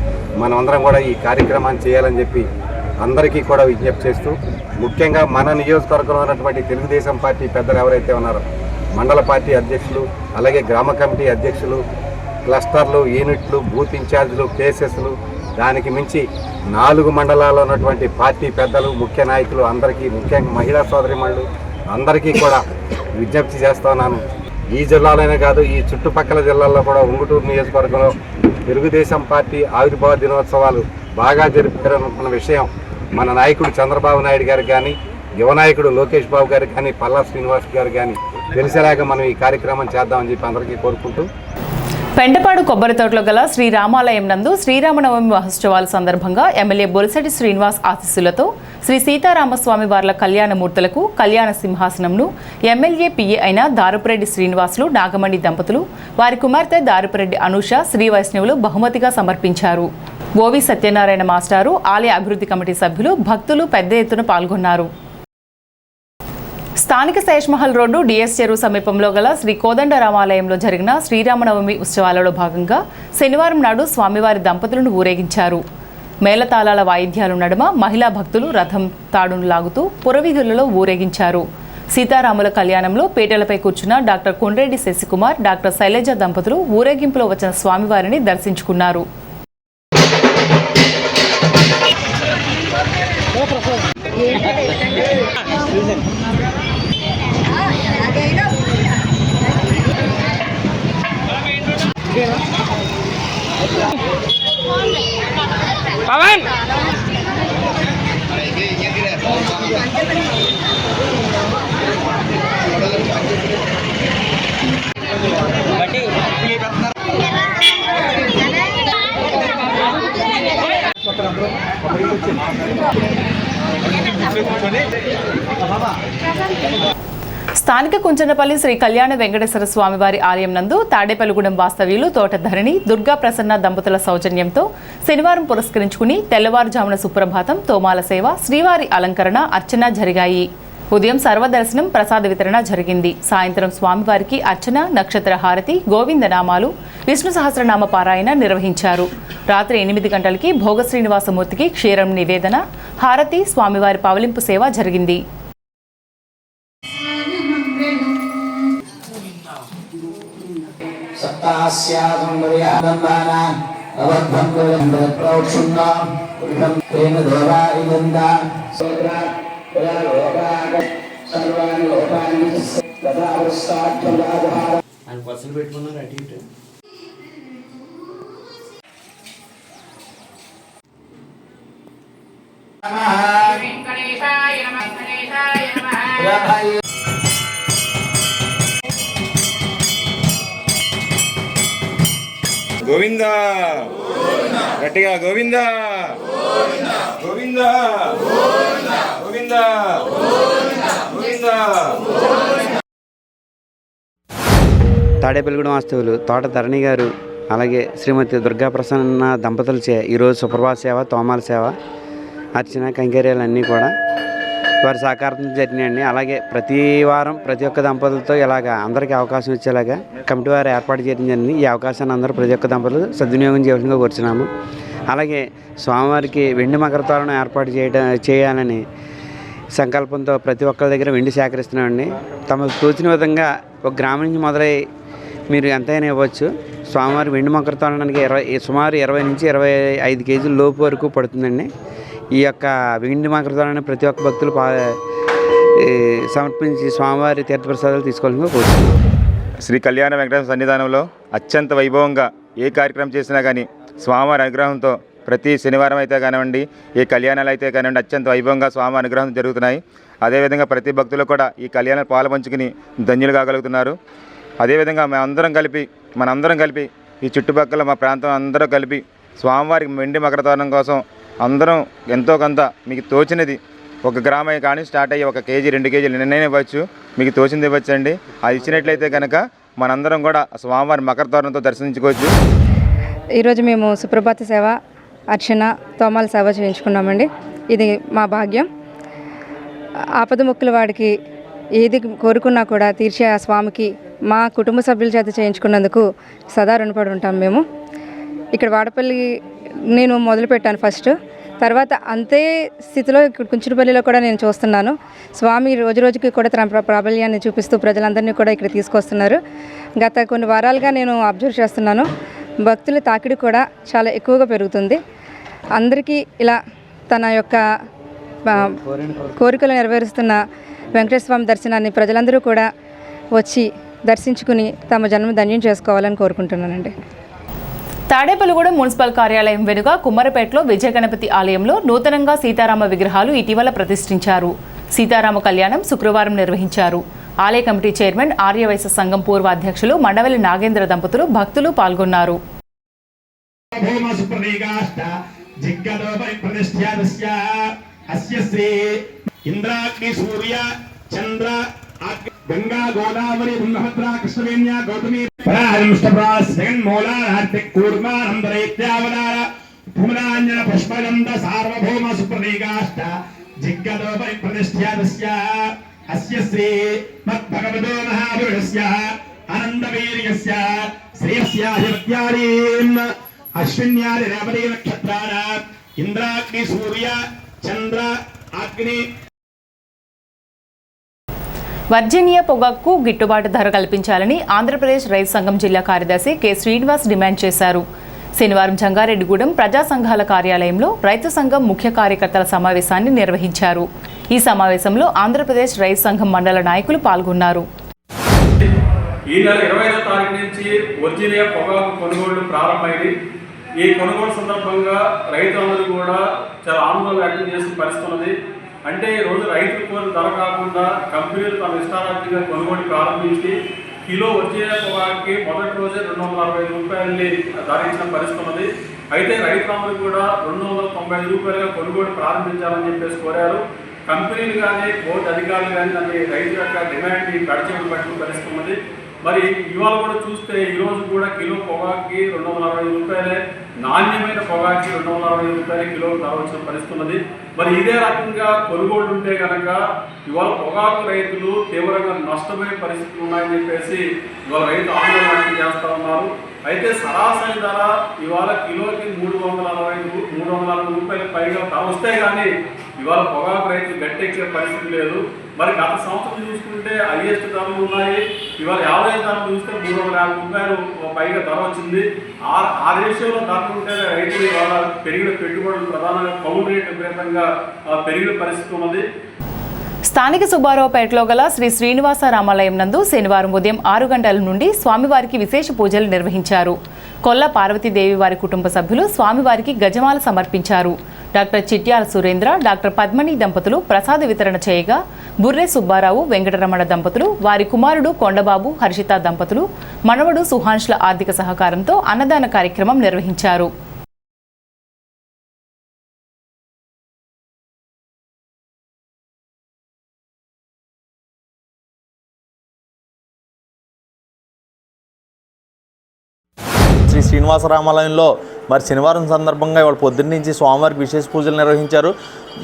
మనమందరం కూడా ఈ కార్యక్రమాన్ని చేయాలని చెప్పి అందరికీ కూడా విజ్ఞప్తి చేస్తూ ముఖ్యంగా మన నియోజకవర్గంలో ఉన్నటువంటి తెలుగుదేశం పార్టీ పెద్దలు ఎవరైతే ఉన్నారో మండల పార్టీ అధ్యక్షులు, అలాగే గ్రామ కమిటీ అధ్యక్షులు, క్లస్టర్లు, యూనిట్లు, బూత్ ఇన్ఛార్జీలు, కేసెస్లు, దానికి మించి 4 మండలాల్లో ఉన్నటువంటి పార్టీ పెద్దలు, ముఖ్య నాయకులు అందరికీ, ముఖ్యంగా మహిళా సోదరిమణులు అందరికీ కూడా విజ్ఞప్తి చేస్తున్నాను. ఈ జిల్లాలోనే కాదు, ఈ చుట్టుపక్కల జిల్లాల్లో కూడా ఉంగుటూరు నియోజకవర్గంలో తెలుగుదేశం పార్టీ ఆవిర్భావ దినోత్సవాలు బాగా జరిపారనుకున్న విషయం మన నాయకుడు చంద్రబాబు నాయుడు గారికి కానీ, యువ నాయకుడు లోకేష్ బాబు గారికి కానీ, పల్లా శ్రీనివాస్ గారు కానీ తెలిసేలాగా మనం ఈ కార్యక్రమం చేద్దామని చెప్పి అందరికీ కోరుకుంటూ పెంటపాడు కొబ్బరి తోటలో గల శ్రీ రామాలయం నందు శ్రీరామనవమి మహోత్సవాల సందర్భంగా ఎమ్మెల్యే బొలిశెట్టి శ్రీనివాస్ ఆశీస్సులతో శ్రీ సీతారామస్వామి వార్ల కళ్యాణమూర్తులకు కళ్యాణ సింహాసనంను ఎమ్మెల్యే పిఏ అయిన దారుపురెడ్డి శ్రీనివాసులు, నాగమణి దంపతులు, వారి కుమార్తె దారుపురెడ్డి అనూష, శ్రీ వైష్ణవులు బహుమతిగా సమర్పించారు. ఓవి సత్యనారాయణ మాస్టారు, ఆలయ అభివృద్ధి కమిటీ సభ్యులు, భక్తులు పెద్ద ఎత్తున పాల్గొన్నారు. స్థానిక శేష్మహల్ రోడ్డు డిఎస్ చెరువు సమీపంలో గల శ్రీ కోదండరామాలయంలో జరిగిన శ్రీరామనవమి ఉత్సవాలలో భాగంగా శనివారం నాడు స్వామివారి దంపతులను ఊరేగించారు. మేళతాళాల వాయిద్యాల నడుమ మహిళా భక్తులు రథం తాడును లాగుతూ పురవీధులలో ఊరేగించారు. సీతారాముల కళ్యాణంలో పీటలపై కూర్చున్న డాక్టర్ కొండ్రెడ్డి శశికుమార్, డాక్టర్ శైలజ దంపతులు ఊరేగింపులో వచ్చిన స్వామివారిని దర్శించుకున్నారు. పవన్ స్థానిక కుంచనపల్లి శ్రీ కళ్యాణ వెంకటేశ్వర స్వామివారి ఆలయం నందు తాడేపల్లిగూడెం వాస్తవ్యులు తోట ధరణి, దుర్గా ప్రసన్న దంపతుల సౌజన్యంతో శనివారం పురస్కరించుకుని తెల్లవారుజామున సుప్రభాతం, తోమాల సేవ, శ్రీవారి అలంకరణ, అర్చన జరిగాయి. ఉదయం సర్వదర్శనం, ప్రసాద వితరణ జరిగింది. సాయంత్రం స్వామివారికి అర్చన, నక్షత్ర హారతి, గోవిందనామాలు, విష్ణు సహస్రనామ పారాయణ నిర్వహించారు. రాత్రి 8 గంటలకి భోగ శ్రీనివాసమూర్తికి క్షీరం నివేదన, హారతి, స్వామివారి పవలింపు సేవ జరిగింది. గోవిందా గట్టిగా గోవిందా గోవిందా గోవిందా గోవిందా. తాడేపల్లిగూడెం వాస్తవులు తోట ధరణి గారు, అలాగే శ్రీమతి దుర్గా ప్రసన్న దంపతులచే ఈరోజు సుప్రభాత సేవ, తోమాల సేవ, అర్చన, కైంకర్యాలు అన్నీ కూడా వారి సహకారంతో జరిగినాయండి. అలాగే ప్రతి వారం ప్రతి ఒక్క దంపతులతో ఇలాగ అందరికీ అవకాశం ఇచ్చేలాగా కమిటీ వారు ఏర్పాటు చేయడం జరిగింది. ఈ అవకాశాన్ని అందరూ ప్రతి ఒక్క దంపతులు సద్వినియోగం చేయవలసిందిగా కోరుచున్నాము. అలాగే స్వామివారికి వెండి మకర తోరణం ఏర్పాటు చేయాలని సంకల్పంతో ప్రతి ఒక్కరి దగ్గర వెండి సేకరిస్తున్నామండి. తమకు తోచిన విధంగా ఒక గ్రామం నుంచి మొదలై మీరు ఎంతైనా ఇవ్వచ్చు. స్వామివారి వెండి మకర తోరణానికి సుమారు 20 నుంచి 25 కేజీల లోపు వరకు పడుతుందండి. ఈ యొక్క వెండి మకర తోరణాన్ని ప్రతి ఒక్క భక్తులు సమర్పించి స్వామివారి తీర్థప్రసాదాలు తీసుకోవాలని కోరుతున్నాం. శ్రీ కళ్యాణ వెంకటేశ్వర సన్నిధానంలో అత్యంత వైభవంగా ఏ కార్యక్రమం చేసినా కానీ స్వామివారి అనుగ్రహంతో ప్రతి శనివారం అయితే కానివ్వండి, ఏ కళ్యాణాలు అయితే కానివ్వండి, అత్యంత వైభవంగా స్వామి అనుగ్రహం జరుగుతున్నాయి. అదేవిధంగా ప్రతి భక్తులు కూడా ఈ కళ్యాణాలు పాల్పంచుకుని ధన్యులు కాగలుగుతున్నారు. అదేవిధంగా మనందరం కలిపి ఈ చుట్టుపక్కల మా ప్రాంతం అందరూ కలిపి స్వామివారికి వెండి మకర తోరణం కోసం అందరం ఎంతో కొంత మీకు తోచినది ఒక గ్రామం కానీ స్టార్ట్ అయ్యి 1 కేజీ 2 కేజీలు నిన్ననే ఇవ్వచ్చు, మీకు తోచింది ఇవ్వచ్చండి. అది ఇచ్చినట్లయితే కనుక మనందరం కూడా స్వామివారి మకర తోరణంతో దర్శించుకోవచ్చు. ఈరోజు మేము సుప్రభాత సేవ, అర్చన, తోమాల సేవ చేయించుకున్నామండి. ఇది మా భాగ్యం. ఆపద మొక్కుల వాడికి ఏది కోరుకున్నా కూడా తీర్చే ఆ స్వామికి మా కుటుంబ సభ్యుల చేత చేయించుకున్నందుకు సదా రుణపడి ఉంటాం. మేము ఇక్కడ వాడపల్లి నేను మొదలుపెట్టాను ఫస్ట్, తర్వాత అంతే స్థితిలో ఇక్కడ కుంచుడుపల్లిలో కూడా నేను చూస్తున్నాను. స్వామి రోజు రోజుకి కూడా తన ప్రాబల్యాన్ని చూపిస్తూ ప్రజలందరినీ కూడా ఇక్కడ తీసుకొస్తున్నారు. గత కొన్ని వారాలుగా నేను అబ్జర్వ్ చేస్తున్నాను, భక్తుల తాకిడి కూడా చాలా ఎక్కువగా పెరుగుతుంది. అందరికీ ఇలా తన యొక్క కోరికలు నెరవేరుస్తున్న వెంకటేశ్వర స్వామి దర్శనాన్ని ప్రజలందరూ కూడా వచ్చి దర్శించుకుని తమ జన్మ ధన్యం చేసుకోవాలని కోరుకుంటున్నానండి. తాడేపల్లిగూడెం మున్సిపల్ కార్యాలయం వెనుక కుమ్మరపేటలో విజయ గణపతి ఆలయంలో నూతనంగా సీతారామ విగ్రహాలు ఇటీవల ప్రతిష్ఠించారు. సీతారామ కళ్యాణం శుక్రవారం నిర్వహించారు. ఆలయ కమిటీ చైర్మన్ ఆర్యవైశ్య సంఘం పూర్వ అధ్యక్షులు మండవల్లి నాగేంద్ర దంపతులు, భక్తులు పాల్గొన్నారు. गंगा गोदावरी तुंगभद्रा कृष्णवेण्या गौतमी प्राणमुष्टप्रास्यन्मूलानर्तिकूर्मानन्दरैत्यावतार पुमनाञ्जन पुष्पगन्ध सार्वभौम सुप्रतीकाष्ट जिग्गदोपरि प्रतिष्ठ्यादस्य अस्य श्री मद्भगवतो महापुरुषस्य अनन्तवीर्यस्य श्रीस्याधिपत्यादीन् अश्विन्यादि रेवती नक्षत्राणाम् इंद्राग्नि सूर्य चंद्र अग्नि వర్జీనియా పొగాకు గిట్టుబాటు ధర కల్పించాలని ఆంధ్రప్రదేశ్ రైతు సంఘం జిల్లా కార్యదర్శి కె శ్రీనివాస్ డిమాండ్ చేశారు. శనివారం జంగారెడ్డిగూడెం ప్రజా సంఘాల కార్యాలయంలో రైతు సంఘం ముఖ్య కార్యకర్తల సమావేశాన్ని నిర్వహించారు. ఈ సమావేశంలో ఆంధ్రప్రదేశ్ రైతు సంఘం మండల నాయకులు పాల్గొన్నారు. ఈ నెల 25వ తారీఖు నుంచి వర్జీనియా పొగాకు కొనుగోళ్లు ప్రారంభమైంది. ఈ కొనుగోలు సందర్భంగా రైతులందరూ కూడా చాలా ఆందోళన వ్యక్తం చేసిన పరిస్థితి ఉన్నది. అంటే ఈరోజు రైతులు కోరిన ధర కాకుండా కంపెనీలు తమ ఇష్టారాజ్యంగా కొనుగోలు ప్రారంభించి కిలో వర్జీనియా పొగాకుకి మొదటి రోజే 265 రూపాయలని ధర ఇచ్చిన పరిస్థితి ఉన్నది. అయితే రైతులందరూ కూడా 295 రూపాయలుగా కొనుగోలు ప్రారంభించాలని చెప్పేసి కోరారు. కంపెనీలు కానీ బోర్డు అధికారులు కానీ దాన్ని రైతు యొక్క డిమాండ్ని గడిచేమని పట్టిన పరిస్థితి ఉన్నది. మరి ఇవాళ కూడా చూస్తే ఈరోజు కూడా కిలో పొగాకి 245 రూపాయలే, నాణ్యమైన పొగాకి 245 రూపాయల కిలో ధర వచ్చిన పరిస్థితి ఉన్నది. మరి ఇదే రకంగా కొనుగోలు ఉంటే కనుక ఇవాళ పొగాకు రైతులు తీవ్రంగా నష్టపోయే పరిస్థితులు ఉన్నాయని చెప్పేసి ఇవాళ రైతు ఆందోళన వ్యక్తం చేస్తూ ఉన్నారు. అయితే సరాసరి ధర ఇవాళ కిలోకి 340 రూపాయల పైగా ధర వస్తే కానీ ఇవాళ పొగాకు రైతులు గట్టెక్కే పరిస్థితి లేదు. మరి గత సంవత్సరం చూసుకుంటే హైయెస్ట్ ధరలు ఉన్నాయి. ఇవాళ యావరేజ్ ధరలు చూస్తే 350 రూపాయలు పైగా ధర వచ్చింది. ఆ రేషియోలో ధరలు ఉంటే రైతులు ఇవాళ పెరిగిన పెట్టుబడులు ప్రధానంగా కౌలు రేటు విపరీతంగా పెరిగిన పరిస్థితి ఉన్నది. స్థానిక సుబ్బారావుపేటలో గల శ్రీ శ్రీనివాస రామాలయం నందు శనివారం ఉదయం 6 గంటల నుండి స్వామివారికి విశేష పూజలు నిర్వహించారు. కొల్ల పార్వతీదేవి వారి కుటుంబ సభ్యులు స్వామివారికి గజమాల సమర్పించారు. డాక్టర్ చిట్యాల సురేంద్ర, డాక్టర్ పద్మని దంపతులు ప్రసాద వితరణ చేయగా బుర్రే సుబ్బారావు, వెంకటరమణ దంపతులు, వారి కుమారుడు కొండబాబు, హర్షిత దంపతులు, మనవడు సుహాన్ష్ల ఆర్థిక సహకారంతో అన్నదాన కార్యక్రమం నిర్వహించారు. శ్రీ శ్రీనివాస రామాలయంలో మరి శనివారం సందర్భంగా ఇవాళ పొద్దున్న నుంచి స్వామివారికి విశేష పూజలు నిర్వహించారు.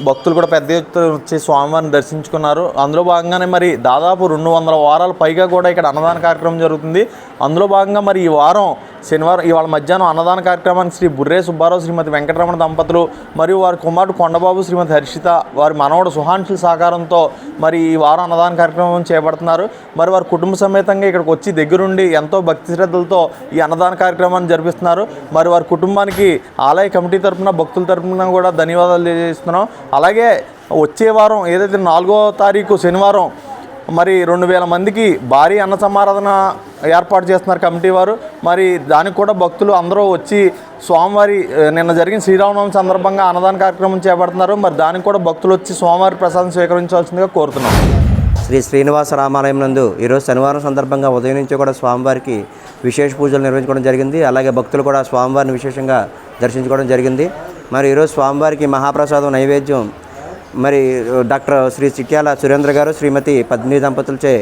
భక్తులు కూడా పెద్ద ఎత్తున వచ్చి స్వామివారిని దర్శించుకున్నారు. అందులో భాగంగానే మరి దాదాపు 200 వారాల పైగా కూడా ఇక్కడ అన్నదాన కార్యక్రమం జరుగుతుంది. అందులో భాగంగా మరి ఈ వారం శనివారం ఇవాళ మధ్యాహ్నం అన్నదాన కార్యక్రమానికి శ్రీ బుర్రే సుబ్బారావు, శ్రీమతి వెంకటరమణ దంపతులు మరియు వారి కుమారుడు కొండబాబు, శ్రీమతి హర్షిత, వారి మనవడు సుహాన్షుల సహకారంతో మరి ఈ వారం అన్నదాన కార్యక్రమం చేపడుతున్నారు. మరి వారి కుటుంబ సమేతంగా ఇక్కడికి వచ్చి దగ్గరుండి ఎంతో భక్తి శ్రద్ధలతో ఈ అన్నదాన కార్యక్రమాన్ని జరిపిస్తున్నారు. మరి వారి కుటుంబానికి ఆలయ కమిటీ తరఫున, భక్తుల తరఫున కూడా ధన్యవాదాలు తెలియజేస్తున్నాం. అలాగే వచ్చే వారం ఏదైతే 4వ తారీఖు శనివారం మరి 2000 మందికి భారీ అన్న సమారాధన ఏర్పాటు చేస్తున్నారు కమిటీ వారు. మరి దానికి కూడా భక్తులు అందరూ వచ్చి స్వామివారి నిన్న జరిగిన శ్రీరామనవమి సందర్భంగా అన్నదాన కార్యక్రమం చేపడుతున్నారు. మరి దానికి కూడా భక్తులు వచ్చి స్వామివారి ప్రసాదం స్వీకరించాల్సిందిగా కోరుతున్నాం. శ్రీ శ్రీనివాస రామాలయం నందు ఈరోజు శనివారం సందర్భంగా ఉదయం నుంచి కూడా స్వామివారికి విశేష పూజలు నిర్వహించుకోవడం జరిగింది. అలాగే భక్తులు కూడా స్వామివారిని విశేషంగా దర్శించుకోవడం జరిగింది. మరి ఈరోజు స్వామివారికి మహాప్రసాదం నైవేద్యం మరి డాక్టర్ శ్రీ చిక్యాల సురేంద్ర గారు శ్రీమతి పద్మిని దంపతులచే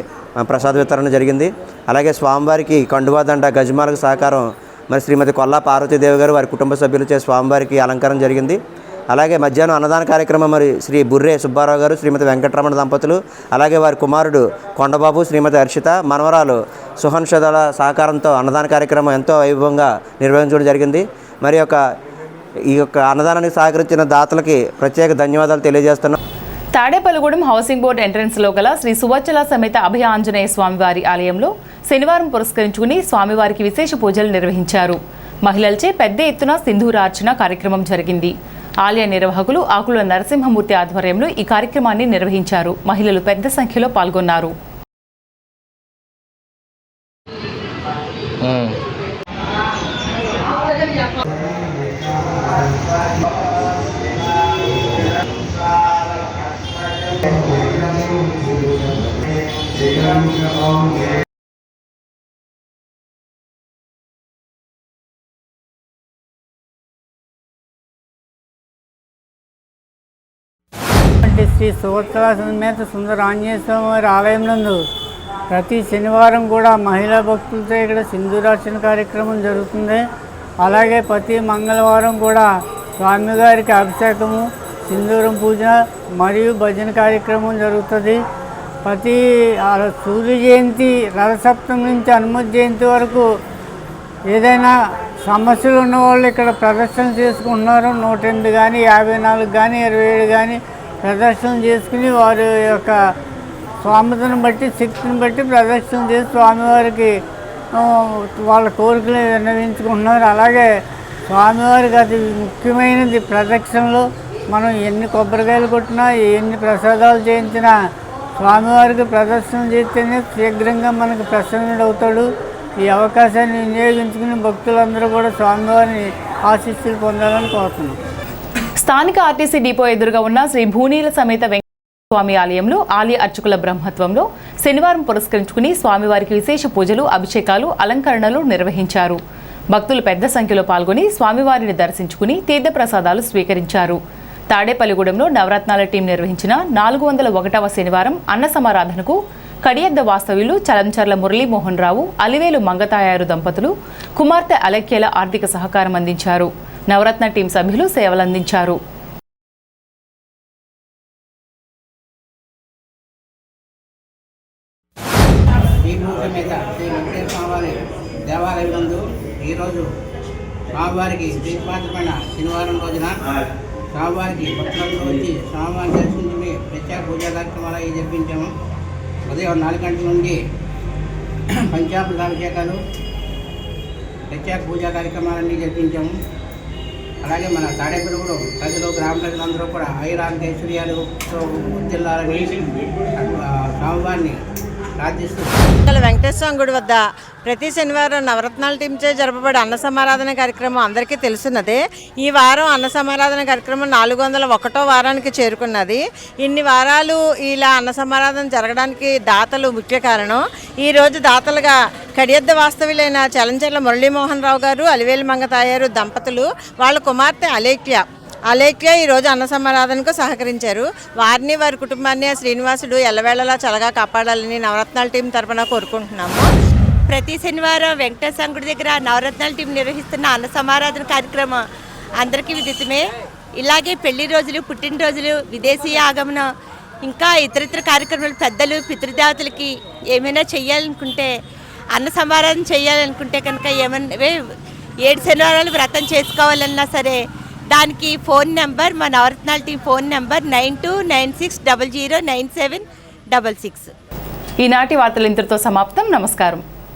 ప్రసాద వితరణ జరిగింది. అలాగే స్వామివారికి కండువాదండ గజమాలకు సహకారం మరి శ్రీమతి కొల్లా పార్వతీదేవి గారు వారి కుటుంబ సభ్యులచే స్వామివారికి అలంకారం జరిగింది. అలాగే మధ్యాహ్నం అన్నదాన కార్యక్రమం మరి శ్రీ బుర్రే సుబ్బారావు గారు శ్రీమతి వెంకటరమణ దంపతులు అలాగే వారి కుమారుడు కొండబాబు శ్రీమతి హర్షిత మనవరాలు సుహన్షదల సహకారంతో అన్నదాన కార్యక్రమం ఎంతో వైభవంగా నిర్వహించడం జరిగింది. మరి ఈ యొక్క అన్నదానానికి సహకరించిన దాతలకి ప్రత్యేక ధన్యవాదాలు తెలియజేస్తున్నాం. తాడేపల్లిగూడెం హౌసింగ్ బోర్డు ఎంట్రన్స్లో గల శ్రీ సువచ్చల సమేత అభయ ఆంజనేయ స్వామివారి ఆలయంలో శనివారం పురస్కరించుకుని స్వామివారికి విశేష పూజలు నిర్వహించారు. మహిళలచే పెద్ద ఎత్తున సింధూరార్చన కార్యక్రమం జరిగింది. ఆలయ నిర్వాహకులు ఆకుల నరసింహమూర్తి ఆధ్వర్యంలో ఈ కార్యక్రమాన్ని నిర్వహించారు. మహిళలు పెద్ద సంఖ్యలో పాల్గొన్నారు. శ్రీ సువత్సల సమేత సుందర ఆంజనేయ స్వామి వారి ఆలయం నందు ప్రతి శనివారం కూడా మహిళా భక్తులతో ఇక్కడ సింధూరార్చన కార్యక్రమం జరుగుతుంది. అలాగే ప్రతి మంగళవారం కూడా స్వామివారికి అభిషేకము, సింధూరం పూజ మరియు భజన కార్యక్రమం జరుగుతుంది. ప్రతి సూర్య జయంతి, రథసప్తమి నుంచి హనుమత్ జయంతి వరకు ఏదైనా సమస్యలు ఉన్నవాళ్ళు ఇక్కడ ప్రదర్శన చేసుకుంటున్నారు. 108 కానీ 54 కానీ 27 కానీ ప్రదర్శన చేసుకుని వారి యొక్క స్వామితను బట్టి శక్తిని బట్టి ప్రదర్శన చేసి స్వామివారికి వాళ్ళ కోరికలు విన్నవించుకుంటున్నారు. అలాగే స్వామివారికి అతి ముఖ్యమైనది ప్రదక్షిణలో మనం ఎన్ని కొబ్బరికాయలు కొట్టినా ఎన్ని ప్రసాదాలు చేయించినా స్వామివారికి ప్రదర్శన చేస్తేనే శీఘ్రంగా మనకు ప్రసన్నుడవుతాడు. ఈ అవకాశాన్ని వినియోగించుకుని భక్తులందరూ కూడా స్వామివారిని ఆశీస్సులు పొందాలని కోరుతున్నాం. స్థానిక ఆర్టీసీ డిపో ఎదురుగా ఉన్న శ్రీ భూనీల సమేత వెంకటేశ్వర స్వామి ఆలయంలో ఆలయ అర్చకుల బ్రహ్మత్వంలో శనివారం పురస్కరించుకుని స్వామివారికి విశేష పూజలు, అభిషేకాలు, అలంకరణలు నిర్వహించారు. భక్తులు పెద్ద సంఖ్యలో పాల్గొని స్వామివారిని దర్శించుకుని తీర్థప్రసాదాలు స్వీకరించారు. తాడేపల్లిగూడెంలో నవరత్నాల టీం నిర్వహించిన 401వ శనివారం అన్న సమారాధనకు కడియద్ద వాస్తవ్యులు చలంచర్ల మురళీమోహన్ రావు, అలివేలు మంగతాయారు దంపతులు కుమార్తె అలెక్యల ఆర్థిక సహకారం అందించారు. నవరత్న టీం సభ్యులు సేవలందించారు. దేవాలయం నందు ఈరోజు స్వామివారికి దీపాత్మైన శనివారం రోజున స్వామివారికి భక్తులందరూ వచ్చి స్వామివారిని దర్శించుకుని ప్రత్యేక పూజా కార్యక్రమాలు అవి జరిపించాము. ఉదయం 4 గంటల నుండి పంచామృత అభిషేకాలు, ప్రత్యేక పూజా కార్యక్రమాలన్నీ జరిపించాము. అలాగే మన తాడేపల్లిగూడెం ప్రజలు, గ్రామ ప్రజలందరూ కూడా ఐరాంతైశ్వర్యాలతో జిల్లాలని స్వామివారిని వెంకటేశ్వర స్వామి గుడి వద్ద ప్రతి శనివారం నవరత్నాల టీంచే జరపబడే అన్న సమారాధన కార్యక్రమం అందరికీ తెలుసున్నదే. ఈ వారం అన్న సమారాధన కార్యక్రమం 401వ వారానికి చేరుకున్నది. ఇన్ని వారాలు ఇలా అన్న సమారాధన జరగడానికి దాతలు ముఖ్య కారణం. ఈరోజు దాతలుగా కడియద్ద వాస్తవ్యులైన చలంచర్ల మురళీమోహన్ రావు గారు, అలివేలు మంగతాయారు దంపతులు, వాళ్ళ కుమార్తె అలేఖ్య ఈరోజు అన్న సమారాధనకు సహకరించారు. వారిని, వారి కుటుంబాన్ని శ్రీనివాసుడు ఎల్లవేళలా చల్లగా కాపాడాలని నవరత్నాల టీం తరఫున కోరుకుంటున్నాము. ప్రతి శనివారం వెంకటేశ్వర గుడి దగ్గర నవరత్నాల టీం నిర్వహిస్తున్న అన్న సమారాధన కార్యక్రమం అందరికీ విదితమే. ఇలాగే పెళ్లి రోజులు, పుట్టినరోజులు, విదేశీ ఆగమనం, ఇంకా ఇతరితర కార్యక్రమాలు, పెద్దలు, పితృదేవతలకి ఏమైనా చెయ్యాలనుకుంటే, అన్న సమారాధన చేయాలనుకుంటే కనుక ఏమైనా 7 శనివారాలు వ్రతం చేసుకోవాలన్నా సరే దానికి ఫోన్ నెంబర్, మా నవరత్నాల టీం ఫోన్ నెంబర్ 9296009766. ఈనాటి వార్తలు ఇంతటితో సమాప్తం. నమస్కారం.